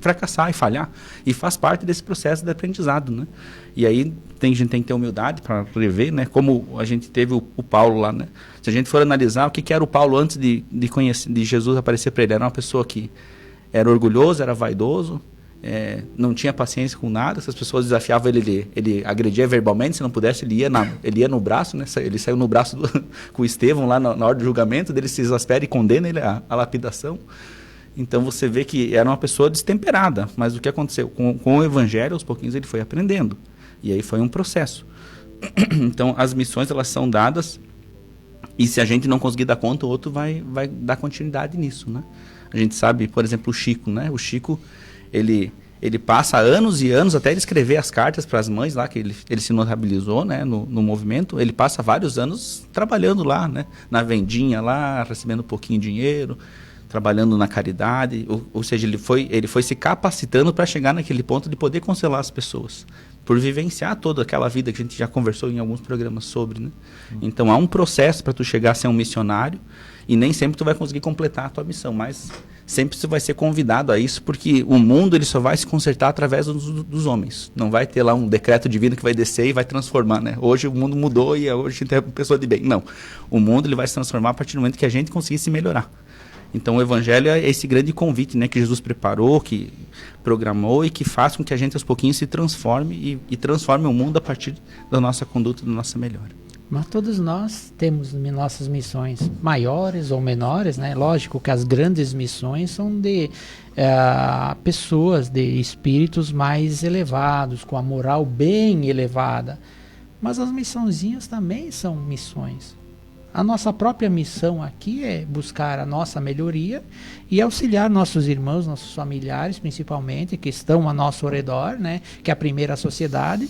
fracassar e falhar. E faz parte desse processo de aprendizado, né? E aí a gente tem que ter humildade para rever, né? Como a gente teve o Paulo lá, né? Se a gente for analisar o que era o Paulo antes de Jesus aparecer para ele, era uma pessoa que era orgulhoso, era vaidoso, não tinha paciência com nada. Se as pessoas desafiavam ele agredia verbalmente, se não pudesse, ele ia no braço, né? Ele saiu no braço com o Estevão lá na hora do julgamento, dele se exaspera e condena ele à lapidação. Então você vê que era uma pessoa destemperada, mas o que aconteceu? Com o Evangelho, aos pouquinhos ele foi aprendendo, e aí foi um processo. Então as missões, elas são dadas, e se a gente não conseguir dar conta, o outro vai dar continuidade nisso, né? A gente sabe, por exemplo, o Chico, né? O Chico, ele passa anos e anos até ele escrever as cartas para as mães lá, que ele se notabilizou, né, no movimento. Ele passa vários anos trabalhando lá, né, na vendinha lá, recebendo um pouquinho de dinheiro, trabalhando na caridade, ou seja, ele foi se capacitando para chegar naquele ponto de poder consolar as pessoas, por vivenciar toda aquela vida que a gente já conversou em alguns programas sobre, né? Então há um processo para tu chegar a ser um missionário, e nem sempre tu vai conseguir completar a tua missão, mas sempre tu vai ser convidado a isso, porque o mundo ele só vai se consertar através dos homens. Não vai ter lá um decreto divino que vai descer e vai transformar, né? Hoje o mundo mudou e hoje a gente é uma pessoa de bem. Não. O mundo ele vai se transformar a partir do momento que a gente conseguir se melhorar. Então o Evangelho é esse grande convite, né, que Jesus preparou, que programou e que faz com que a gente aos pouquinhos se transforme e transforme o mundo a partir da nossa conduta, da nossa melhora. Mas todos nós temos nossas missões maiores ou menores, né? Lógico que as grandes missões são de pessoas, de espíritos mais elevados, com a moral bem elevada. Mas as missãozinhas também são missões. A nossa própria missão aqui é buscar a nossa melhoria e auxiliar nossos irmãos, nossos familiares, principalmente, que estão a nosso redor, né? Que é a primeira sociedade,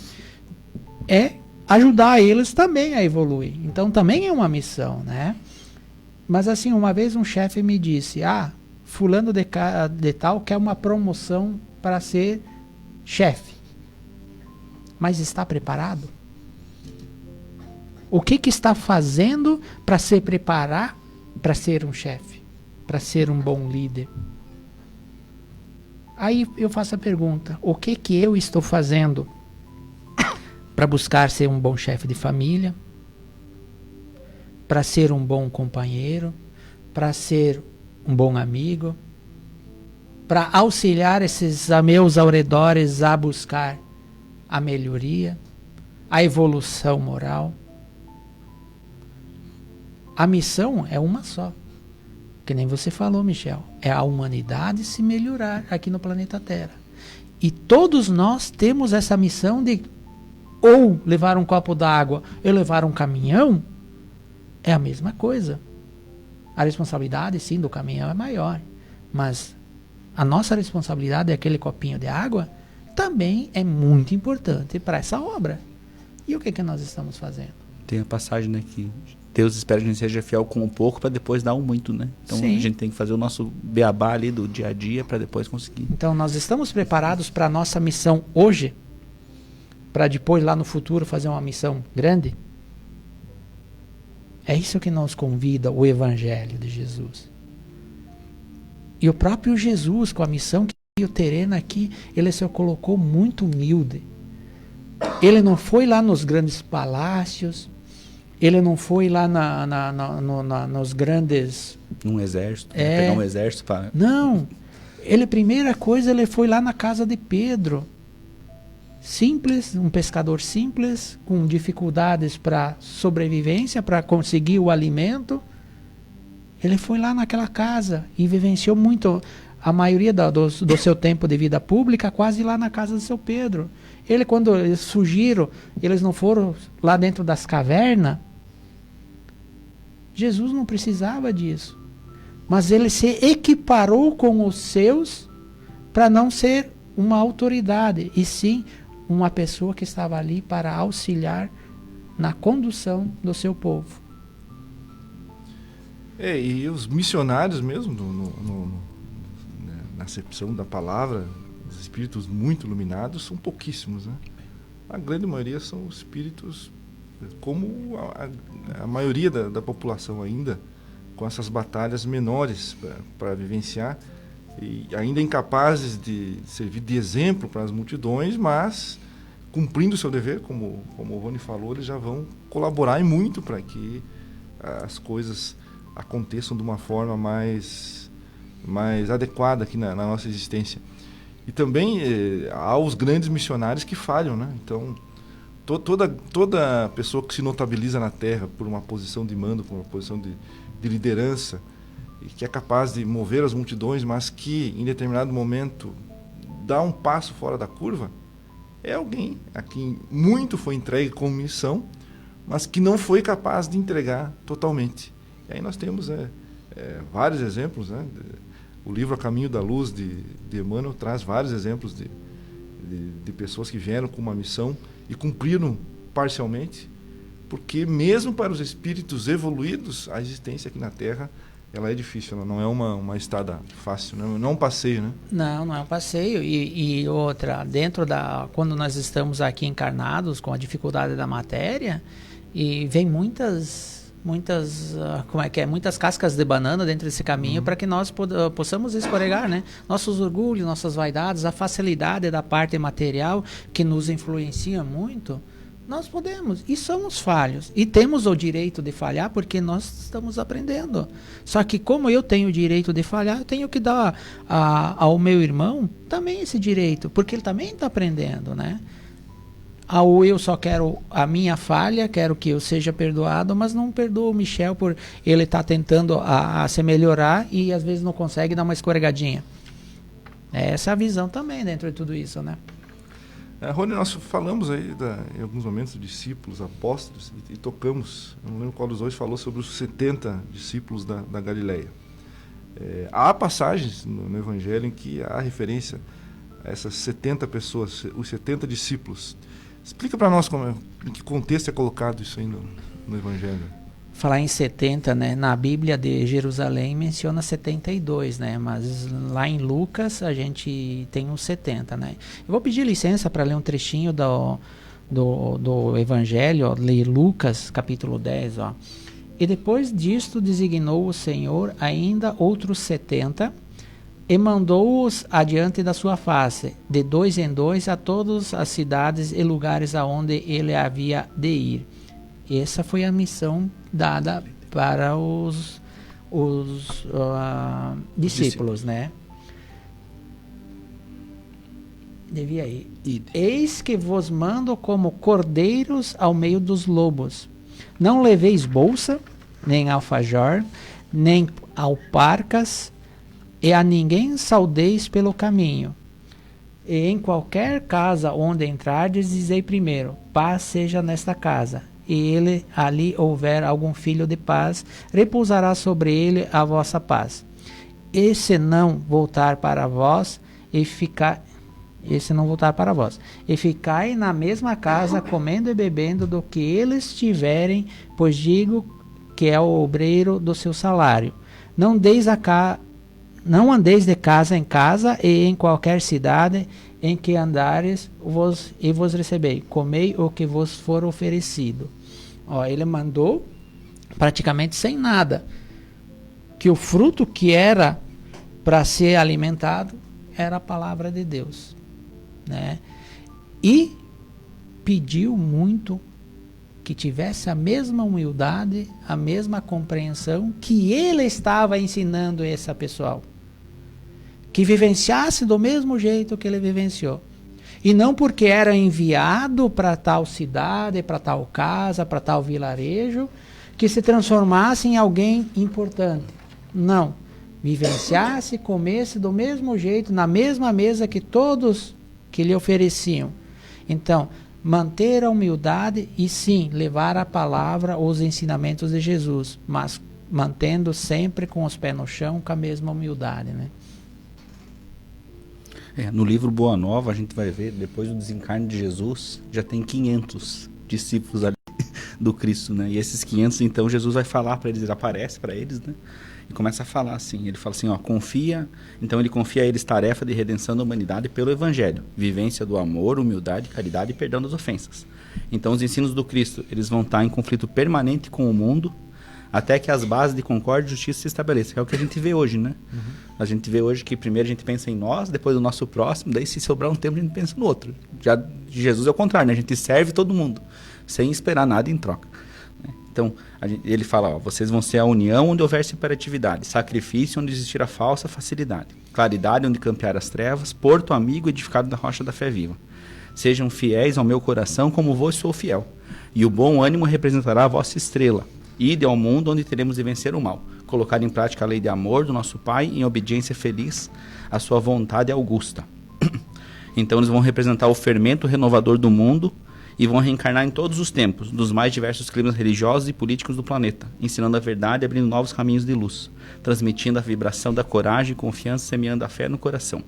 ajudar eles também a evoluir. Então também é uma missão, né? Mas assim, uma vez um chefe me disse: fulano de tal quer uma promoção para ser chefe. Mas está preparado? O que está fazendo para se preparar para ser um chefe? para ser um bom líder? Aí eu faço a pergunta: o que eu estou fazendo para buscar ser um bom chefe de família, para ser um bom companheiro, para ser um bom amigo, para auxiliar esses meus arredores a buscar a melhoria, a evolução moral? A missão é uma só, que nem você falou, Michel, é a humanidade se melhorar aqui no planeta Terra. E todos nós temos essa missão de ou levar um copo d'água ou levar um caminhão. É a mesma coisa. A responsabilidade, sim, do caminhão é maior, mas a nossa responsabilidade é aquele copinho de água também é muito importante para essa obra. E o que nós estamos fazendo? Tem a passagem, né, que Deus espera que a gente seja fiel com um pouco para depois dar um muito, né? Então Sim. A gente tem que fazer o nosso beabá ali do dia a dia para depois conseguir. Então nós estamos preparados para a nossa missão hoje, para depois lá no futuro fazer uma missão grande? É isso que nos convida o Evangelho de Jesus. E o próprio Jesus, com a missão que veio terrena aqui, ele se colocou muito humilde. Ele não foi lá nos grandes palácios, ele não foi lá nos grandes... Num exército, pegar um exército para... Não, primeira coisa, ele foi lá na casa de Pedro. Simples, um pescador simples, com dificuldades para sobrevivência, para conseguir o alimento. Ele foi lá naquela casa e vivenciou muito, a maioria do seu tempo de vida pública, quase lá na casa de seu Pedro. Quando eles fugiram, eles não foram lá dentro das cavernas. Jesus não precisava disso. Mas ele se equiparou com os seus para não ser uma autoridade, e sim uma pessoa que estava ali para auxiliar na condução do seu povo. E os missionários mesmo, na acepção da palavra, os espíritos muito iluminados, são pouquíssimos, né? A grande maioria são espíritos, como a maioria da população ainda, com essas batalhas menores para vivenciar, e ainda incapazes de servir de exemplo para as multidões, mas cumprindo o seu dever, como o Rony falou, eles já vão colaborar e muito para que as coisas aconteçam de uma forma mais adequada aqui na nossa existência. E também há os grandes missionários que falham, né? Então, toda pessoa que se notabiliza na Terra por uma posição de mando, por uma posição de liderança, e que é capaz de mover as multidões, mas que em determinado momento dá um passo fora da curva, é alguém a quem muito foi entregue como missão, mas que não foi capaz de entregar totalmente. E aí nós temos vários exemplos, né? O livro A Caminho da Luz de Emmanuel traz vários exemplos de pessoas que vieram com uma missão e cumpriram parcialmente, porque mesmo para os espíritos evoluídos, a existência aqui na Terra ela é difícil, ela não é uma estrada fácil, não é um passeio, né? Não é um passeio. E outra, quando nós estamos aqui encarnados com a dificuldade da matéria, e vem muitas cascas de banana dentro desse caminho para que nós possamos escorregar, né? Nossos orgulhos, nossas vaidades, a facilidade da parte material que nos influencia muito, nós podemos e somos falhos e temos o direito de falhar porque nós estamos aprendendo. Só que como eu tenho o direito de falhar, eu tenho que dar ao meu irmão também esse direito, porque ele também está aprendendo, né? Ou eu só quero a minha falha, quero que eu seja perdoado, mas não perdoo o Michel por ele estar tentando a se melhorar e às vezes não consegue dar uma escorregadinha. Essa é a visão também dentro de tudo isso, né? Rony, nós falamos aí em alguns momentos discípulos, apóstolos, e tocamos, eu não lembro qual dos dois falou sobre os 70 discípulos da Galileia. Há passagens no Evangelho em que há referência a essas 70 pessoas, os 70 discípulos. Explica para nós em que contexto é colocado isso aí no Evangelho. Falar em 70, né? Na Bíblia de Jerusalém menciona 72, né? Mas lá em Lucas a gente tem uns 70, né? Eu vou pedir licença para ler um trechinho do Evangelho, ó, ler Lucas, capítulo 10, ó. E depois disto designou o Senhor ainda outros 70, e mandou-os adiante da sua face, de 2 em 2, a todas as cidades e lugares aonde ele havia de ir. Essa foi a missão dada para os discípulos, né? Devia ir. Eis que vos mando como cordeiros ao meio dos lobos. Não leveis bolsa, nem alfajor, nem alparcas, e a ninguém saudeis pelo caminho. E em qualquer casa onde entrardes, dizei primeiro: paz seja nesta casa. E ele ali houver algum filho de paz, repousará sobre ele a vossa paz. E se não voltar para vós, e ficai na mesma casa, comendo e bebendo do que eles tiverem, pois digo que é o obreiro do seu salário. Não andeis de casa em casa, e em qualquer cidade em que andares, vos recebei. Comei o que vos for oferecido. Ele mandou praticamente sem nada, que o fruto que era para ser alimentado era a palavra de Deus, né? E pediu muito que tivesse a mesma humildade, a mesma compreensão que ele estava ensinando essa pessoal, que vivenciasse do mesmo jeito que ele vivenciou. E não porque era enviado para tal cidade, para tal casa, para tal vilarejo, que se transformasse em alguém importante. Não. Vivenciasse, comesse do mesmo jeito, na mesma mesa que todos que lhe ofereciam. Então, manter a humildade e sim, levar a palavra, os ensinamentos de Jesus, mas mantendo sempre com os pés no chão, com a mesma humildade, né? No livro Boa Nova, a gente vai ver, depois do desencarne de Jesus, já tem 500 discípulos ali do Cristo, né? E esses 500, então, Jesus vai falar para eles, ele aparece para eles, né? E começa a falar assim, ele fala assim, confia, então ele confia a eles tarefa de redenção da humanidade pelo Evangelho, vivência do amor, humildade, caridade e perdão das ofensas. Então, os ensinos do Cristo, eles vão estar em conflito permanente com o mundo, até que as bases de concórdia e justiça se estabeleçam. É o que a gente vê hoje, né? Uhum. A gente vê hoje que primeiro a gente pensa em nós, depois no nosso próximo, daí se sobrar um tempo a gente pensa no outro. Já de Jesus é o contrário, né? A gente serve todo mundo, sem esperar nada em troca. Então, ele fala, vocês vão ser a união onde houver separatividade, sacrifício onde existir a falsa facilidade, claridade onde campear as trevas, porto amigo edificado na rocha da fé viva. Sejam fiéis ao meu coração como vos sou fiel, e o bom ânimo representará a vossa estrela. Ide ao mundo onde teremos de vencer o mal, colocar em prática a lei de amor do nosso Pai em obediência feliz à sua vontade augusta. Então eles vão representar o fermento renovador do mundo e vão reencarnar em todos os tempos, dos mais diversos climas religiosos e políticos do planeta, ensinando a verdade e abrindo novos caminhos de luz, transmitindo a vibração da coragem e confiança, semeando a fé no coração.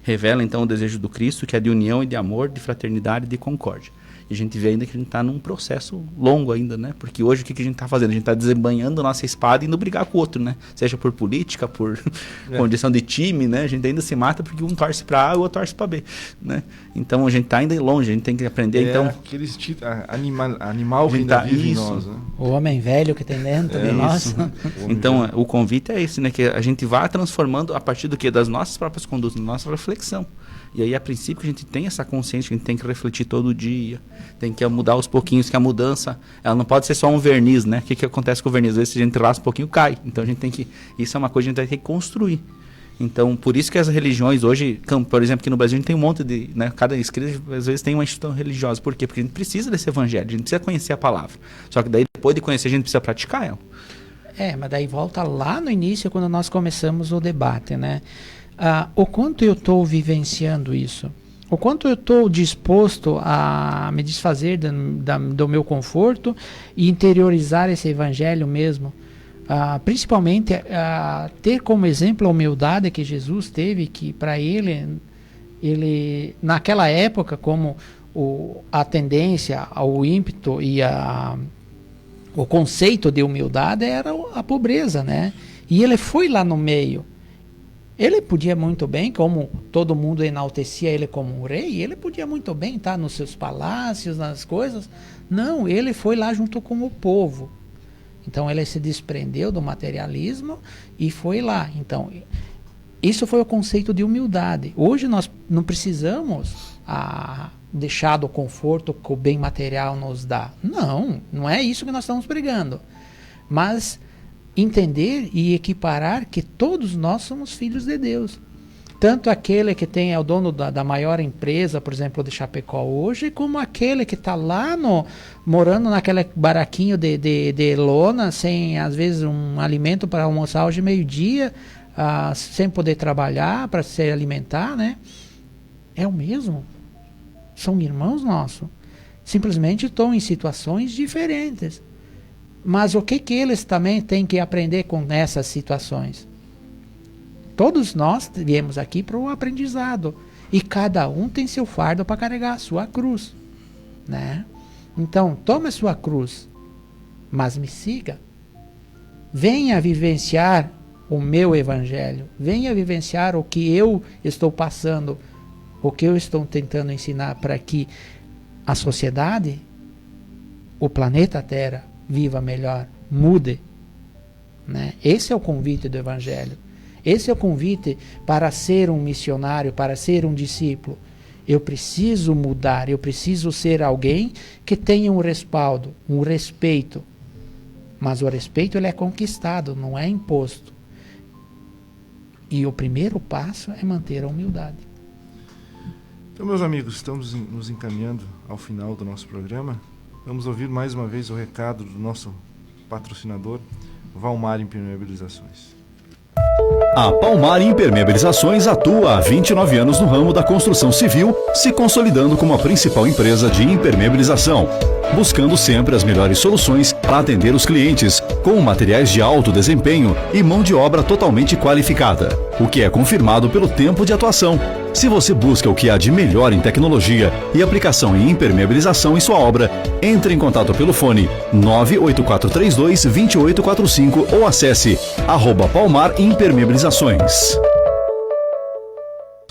Revela então o desejo do Cristo, que é de união e de amor, de fraternidade e de concórdia. E a gente vê ainda que a gente está num processo longo ainda, né? Porque hoje o que a gente está fazendo? A gente está desembanhando a nossa espada e indo brigar com o outro, né? Seja por política, por condição de time, né? A gente ainda se mata porque um torce para A e o outro torce para B, né? Então a gente está ainda longe, a gente tem que aprender, então... aquele animal que ainda vive em nós, né? O homem velho que tem dentro de nós. Então o convite é esse, né? Que a gente vá transformando a partir do quê? Das nossas próprias condutas, da nossa reflexão. E aí, a princípio, a gente tem essa consciência que a gente tem que refletir todo dia, tem que mudar aos pouquinhos, que a mudança, ela não pode ser só um verniz, né? O que acontece com o verniz? Às vezes, se a gente raspa um pouquinho, cai. Então, a gente tem que... Isso é uma coisa que a gente vai ter que construir. Então, por isso que as religiões hoje, por exemplo, aqui no Brasil, a gente tem um monte de... Né, cada esquerda, às vezes, tem uma instituição religiosa. Por quê? Porque a gente precisa desse evangelho, a gente precisa conhecer a palavra. Só que daí, depois de conhecer, a gente precisa praticar ela. Mas daí volta lá no início, quando nós começamos o debate, né? O quanto eu estou vivenciando isso, o quanto eu estou disposto a me desfazer do meu conforto e interiorizar esse evangelho mesmo, principalmente ter como exemplo a humildade que Jesus teve, que para ele naquela época, como a tendência, o ímpeto e o conceito de humildade era a pobreza, né? E ele foi lá no meio. Ele podia muito bem, como todo mundo enaltecia ele como um rei, ele podia muito bem estar nos seus palácios, nas coisas. Não, ele foi lá junto com o povo. Então ele se desprendeu do materialismo e foi lá. Então isso foi o conceito de humildade. Hoje nós não precisamos deixar do conforto que o bem material nos dá. Não é isso que nós estamos pregando. Mas entender e equiparar que todos nós somos filhos de Deus. Tanto aquele que é o dono da maior empresa, por exemplo, de Chapecó hoje, como aquele que está lá morando naquele baraquinho de lona, sem, às vezes, um alimento para almoçar hoje meio-dia, sem poder trabalhar para se alimentar, né? É o mesmo. São irmãos nossos. Simplesmente estão em situações diferentes. Mas o que eles também têm que aprender com essas situações? Todos nós viemos aqui para o aprendizado. E cada um tem seu fardo para carregar a sua cruz, né? Então, tome a sua cruz, mas me siga. Venha vivenciar o meu evangelho. Venha vivenciar o que eu estou passando, o que eu estou tentando ensinar para que a sociedade, o planeta Terra, viva melhor, mude, né? Esse é o convite do evangelho. Esse é o convite para ser um missionário, para ser um discípulo. Eu preciso mudar, eu preciso ser alguém que tenha um respaldo, um respeito. Mas o respeito ele é conquistado, não é imposto. E o primeiro passo é manter a humildade. Então, meus amigos, estamos nos encaminhando ao final do nosso programa. Vamos ouvir mais uma vez o recado do nosso patrocinador, Valmar Impermeabilizações. A Palmar Impermeabilizações atua há 29 anos no ramo da construção civil, se consolidando como a principal empresa de impermeabilização, buscando sempre as melhores soluções para atender os clientes, com materiais de alto desempenho e mão de obra totalmente qualificada, o que é confirmado pelo tempo de atuação. Se você busca o que há de melhor em tecnologia e aplicação em impermeabilização em sua obra, entre em contato pelo fone 98432-2845 ou acesse @Palmar Impermeabilizações.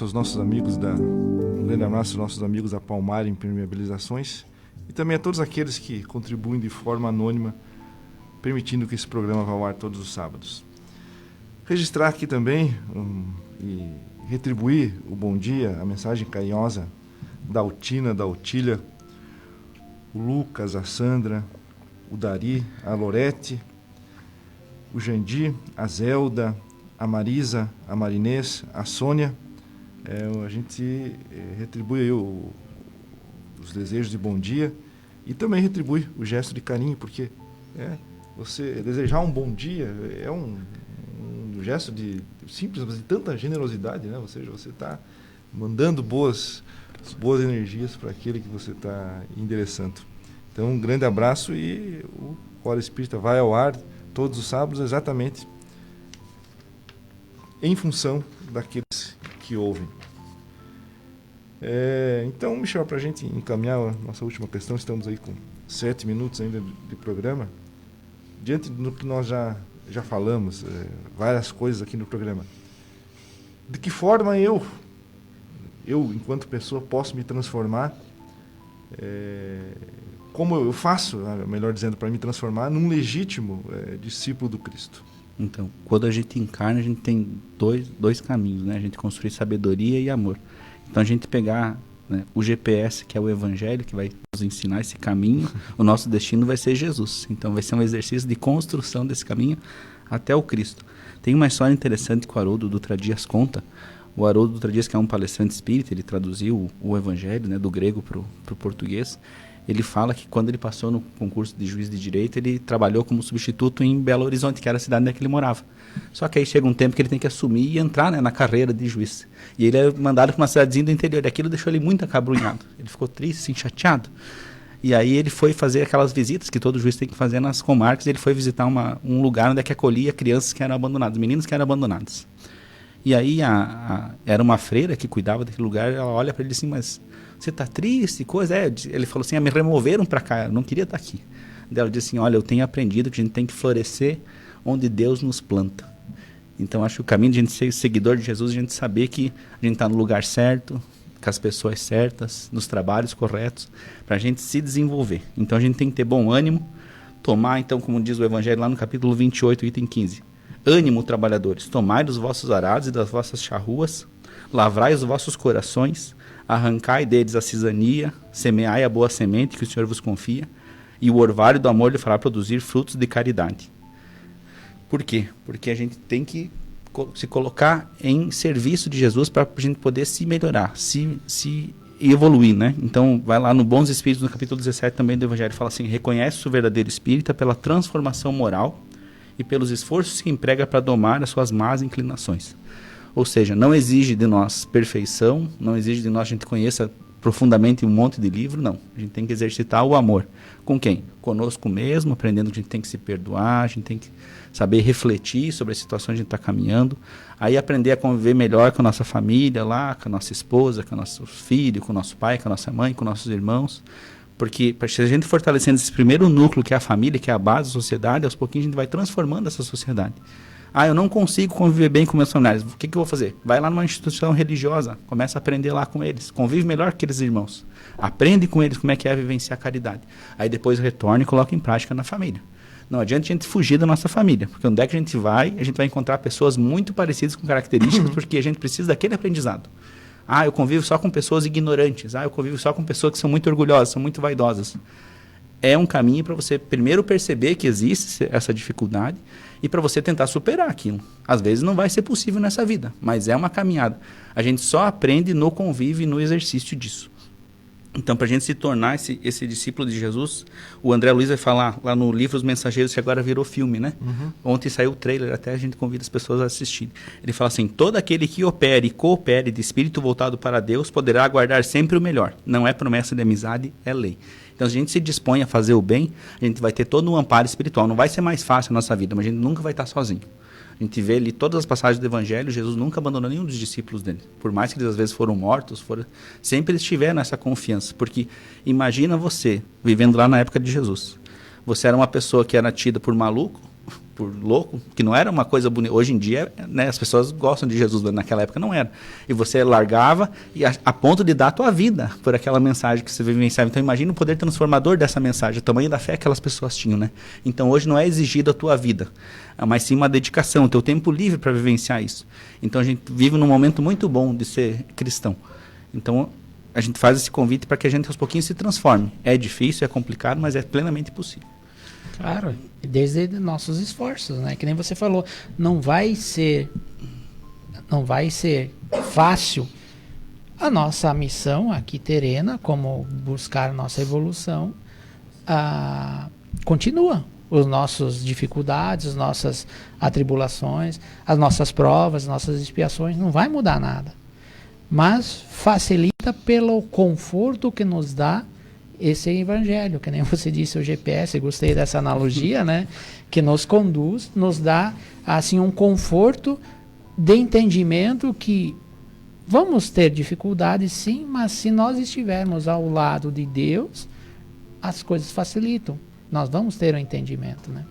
Os nossos amigos um grande abraço aos nossos amigos da Palmar Impermeabilizações e também a todos aqueles que contribuem de forma anônima, permitindo que esse programa vá ao ar todos os sábados. Registrar aqui também e retribuir o bom dia, a mensagem carinhosa da Altina, da Otília, o Lucas, a Sandra, o Dari, a Lorete, o Jandir, a Zelda, a Marisa, a Marinês, a Sônia. A gente retribui aí os desejos de bom dia e também retribui o gesto de carinho, porque você desejar um bom dia é um gesto de simples, mas de tanta generosidade, né? Ou seja, você está mandando boas energias para aquele que você está endereçando. Então, um grande abraço e o Hora Espírita vai ao ar todos os sábados exatamente em função daqueles que ouvem. Então, Michel, para a gente encaminhar a nossa última questão, estamos aí com 7 minutos ainda de programa. Diante do que nós já falamos, várias coisas aqui no programa, de que forma eu enquanto pessoa, posso me transformar, como eu faço, melhor dizendo, para me transformar num legítimo discípulo do Cristo? Então, quando a gente encarna, a gente tem dois caminhos, né? A gente construir sabedoria e amor. Então, a gente pegar, né, o GPS, que é o Evangelho, que vai nos ensinar esse caminho, o nosso destino vai ser Jesus. Então, vai ser um exercício de construção desse caminho até o Cristo. Tem uma história interessante que o Haroldo Dutra Dias conta. O Haroldo Dutra Dias, que é um palestrante espírita, ele traduziu o Evangelho, né, do grego para o português. Ele fala que quando ele passou no concurso de juiz de direito, ele trabalhou como substituto em Belo Horizonte, que era a cidade onde ele morava. Só que aí chega um tempo que ele tem que assumir e entrar, né, na carreira de juiz. E ele é mandado para uma cidadezinha do interior. E aquilo deixou ele muito acabrunhado. Ele ficou triste, assim, chateado. E aí ele foi fazer aquelas visitas que todo juiz tem que fazer nas comarcas. Ele foi visitar um lugar onde é que acolhia crianças que eram abandonadas, meninos que eram abandonados. E aí era uma freira que cuidava daquele lugar. Ela olha para ele assim, mas você está triste? Coisa? Ele falou assim, me removeram para cá, eu não queria estar aqui. Daí ela disse assim, olha, eu tenho aprendido que a gente tem que florescer onde Deus nos planta. Então acho que o caminho de a gente ser seguidor de Jesus, a gente saber que a gente está no lugar certo, com as pessoas certas, nos trabalhos corretos, para a gente se desenvolver. Então a gente tem que ter bom ânimo, Tomar, então, como diz o Evangelho lá no capítulo 28, item 15. Ânimo, trabalhadores, tomai dos vossos arados e das vossas charruas, lavrai os vossos corações, arrancai deles a cisania, semeai a boa semente que o Senhor vos confia, e o orvalho do amor lhe fará produzir frutos de caridade. Por quê? Porque a gente tem que se colocar em serviço de Jesus para a gente poder se melhorar, se evoluir, né? Então, vai lá no Bons Espíritos, no capítulo 17 também do Evangelho, fala assim: reconhece o verdadeiro espírita pela transformação moral e pelos esforços que emprega para domar as suas más inclinações. Ou seja, não exige de nós perfeição, não exige de nós a gente conheça profundamente um monte de livro, não. A gente tem que exercitar o amor. Com quem? Conosco mesmo, aprendendo que a gente tem que se perdoar, a gente tem que saber refletir sobre as situações que a gente está caminhando, aí aprender a conviver melhor com a nossa família lá, com a nossa esposa, com o nosso filho, com o nosso pai, com a nossa mãe, com nossos irmãos, porque se a gente fortalecendo esse primeiro núcleo, que é a família, que é a base da sociedade, aos pouquinhos a gente vai transformando essa sociedade. Ah, eu não consigo conviver bem com meus familiares, o que eu vou fazer? Vai lá numa instituição religiosa, começa a aprender lá com eles, convive melhor com aqueles irmãos, aprende com eles como é que é vivenciar a caridade, aí depois retorna e coloca em prática na família. Não adianta a gente fugir da nossa família, porque onde é que a gente vai encontrar pessoas muito parecidas com características, porque a gente precisa daquele aprendizado. Ah, eu convivo só com pessoas ignorantes, eu convivo só com pessoas que são muito orgulhosas, são muito vaidosas. É um caminho para você primeiro perceber que existe essa dificuldade e para você tentar superar aquilo. Às vezes não vai ser possível nessa vida, mas é uma caminhada. A gente só aprende no convívio e no exercício disso. Então, para a gente se tornar esse discípulo de Jesus, o André Luiz vai falar lá no livro Os Mensageiros, que agora virou filme, né? Uhum. Ontem saiu o trailer, até a gente convida as pessoas a assistirem. Ele fala assim: todo aquele que opere e coopere de espírito voltado para Deus poderá aguardar sempre o melhor. Não é promessa de amizade, é lei. Então, se a gente se dispõe a fazer o bem, a gente vai ter todo um amparo espiritual. Não vai ser mais fácil a nossa vida, mas a gente nunca vai estar sozinho. A gente vê ali todas as passagens do Evangelho, Jesus nunca abandonou nenhum dos discípulos dele. Por mais que eles às vezes foram mortos, sempre eles tiveram essa confiança. Porque imagina você, vivendo lá na época de Jesus. Você era uma pessoa que era tida por maluco, por louco, que não era uma coisa bonita. Hoje em dia, né, as pessoas gostam de Jesus, naquela época não era. E você largava e a ponto de dar a tua vida por aquela mensagem que você vivenciava. Então imagina o poder transformador dessa mensagem, o tamanho da fé que aquelas pessoas tinham, né? Então hoje não é exigido a tua vida, mas sim uma dedicação, o teu tempo livre para vivenciar isso. Então a gente vive num momento muito bom de ser cristão. Então a gente faz esse convite para que a gente aos pouquinhos se transforme. É difícil, é complicado, mas é plenamente possível. Claro, desde nossos esforços, né? Que nem você falou, não vai ser fácil. A nossa missão aqui terrena, como buscar nossa evolução, continua. As nossas dificuldades, as nossas atribulações, as nossas provas, as nossas expiações, não vai mudar nada. Mas facilita pelo conforto que nos dá esse evangelho, que nem você disse, o GPS, gostei dessa analogia, né? Que nos conduz, nos dá assim um conforto de entendimento que vamos ter dificuldades sim, mas se nós estivermos ao lado de Deus, as coisas facilitam. Nós vamos ter um entendimento, né?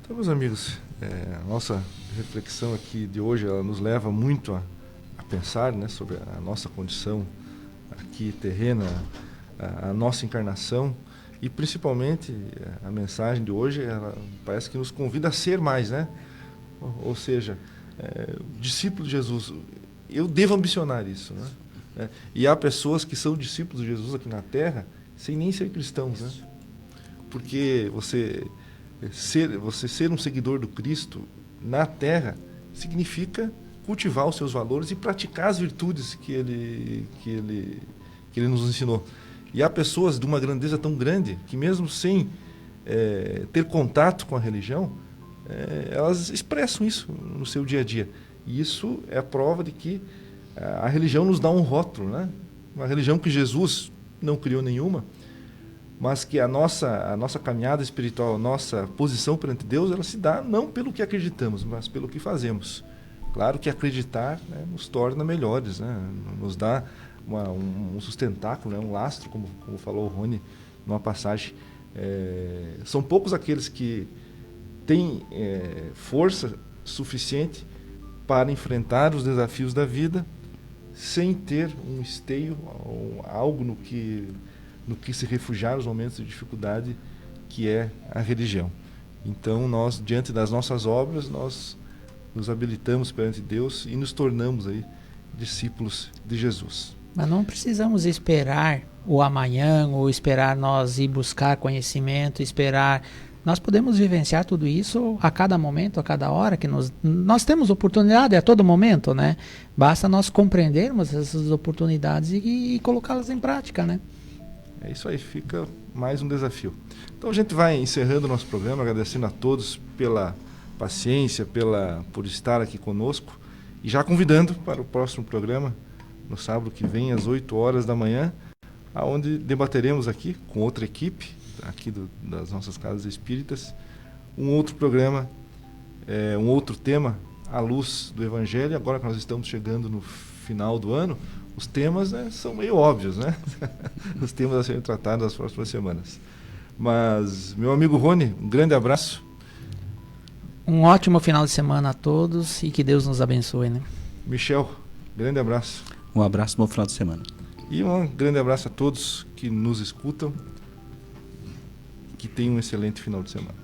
Então, meus amigos, a nossa reflexão aqui de hoje, ela nos leva muito a pensar, né, sobre a nossa condição aqui terrena, a nossa encarnação, e principalmente a mensagem de hoje, ela parece que nos convida a ser mais, né? Ou seja, discípulo de Jesus, eu devo ambicionar isso, né? E há pessoas que são discípulos de Jesus aqui na Terra sem nem ser cristãos, né? Porque você ser um seguidor do Cristo na Terra significa cultivar os seus valores e praticar as virtudes que ele nos ensinou. E há pessoas de uma grandeza tão grande que mesmo sem ter contato com a religião, elas expressam isso no seu dia a dia. E isso é a prova de que a religião nos dá um rótulo, né? Uma religião que Jesus não criou nenhuma, mas que a nossa caminhada espiritual, a nossa posição perante Deus, ela se dá não pelo que acreditamos, mas pelo que fazemos. Claro que acreditar, né, nos torna melhores, né? Nos dá um sustentáculo, né, um lastro, como falou o Rony numa passagem. São poucos aqueles que têm força suficiente para enfrentar os desafios da vida sem ter um esteio, algo no que no que se refugiar nos momentos de dificuldade, que é a religião. Então nós, diante das nossas obras, nós nos habilitamos perante Deus e nos tornamos aí discípulos de Jesus. Mas não precisamos esperar o amanhã, ou esperar nós ir buscar conhecimento, esperar. Nós podemos vivenciar tudo isso a cada momento, a cada hora, que nós temos oportunidade a todo momento, né? Basta nós compreendermos essas oportunidades e colocá-las em prática, né? É isso aí, fica mais um desafio. Então a gente vai encerrando o nosso programa, agradecendo a todos pela paciência, por estar aqui conosco, e já convidando para o próximo programa, no sábado que vem, às 8 horas da manhã, onde debateremos aqui com outra equipe, aqui das nossas casas espíritas, um outro programa, um outro tema à luz do Evangelho. Agora que nós estamos chegando no final do ano, os temas, né, são meio óbvios, né? Os temas a serem tratados nas próximas semanas. Mas, meu amigo Rony, um grande abraço. Um ótimo final de semana a todos e que Deus nos abençoe, né? Michel, grande abraço. Um abraço, bom final de semana. E um grande abraço a todos que nos escutam. Que tenham um excelente final de semana.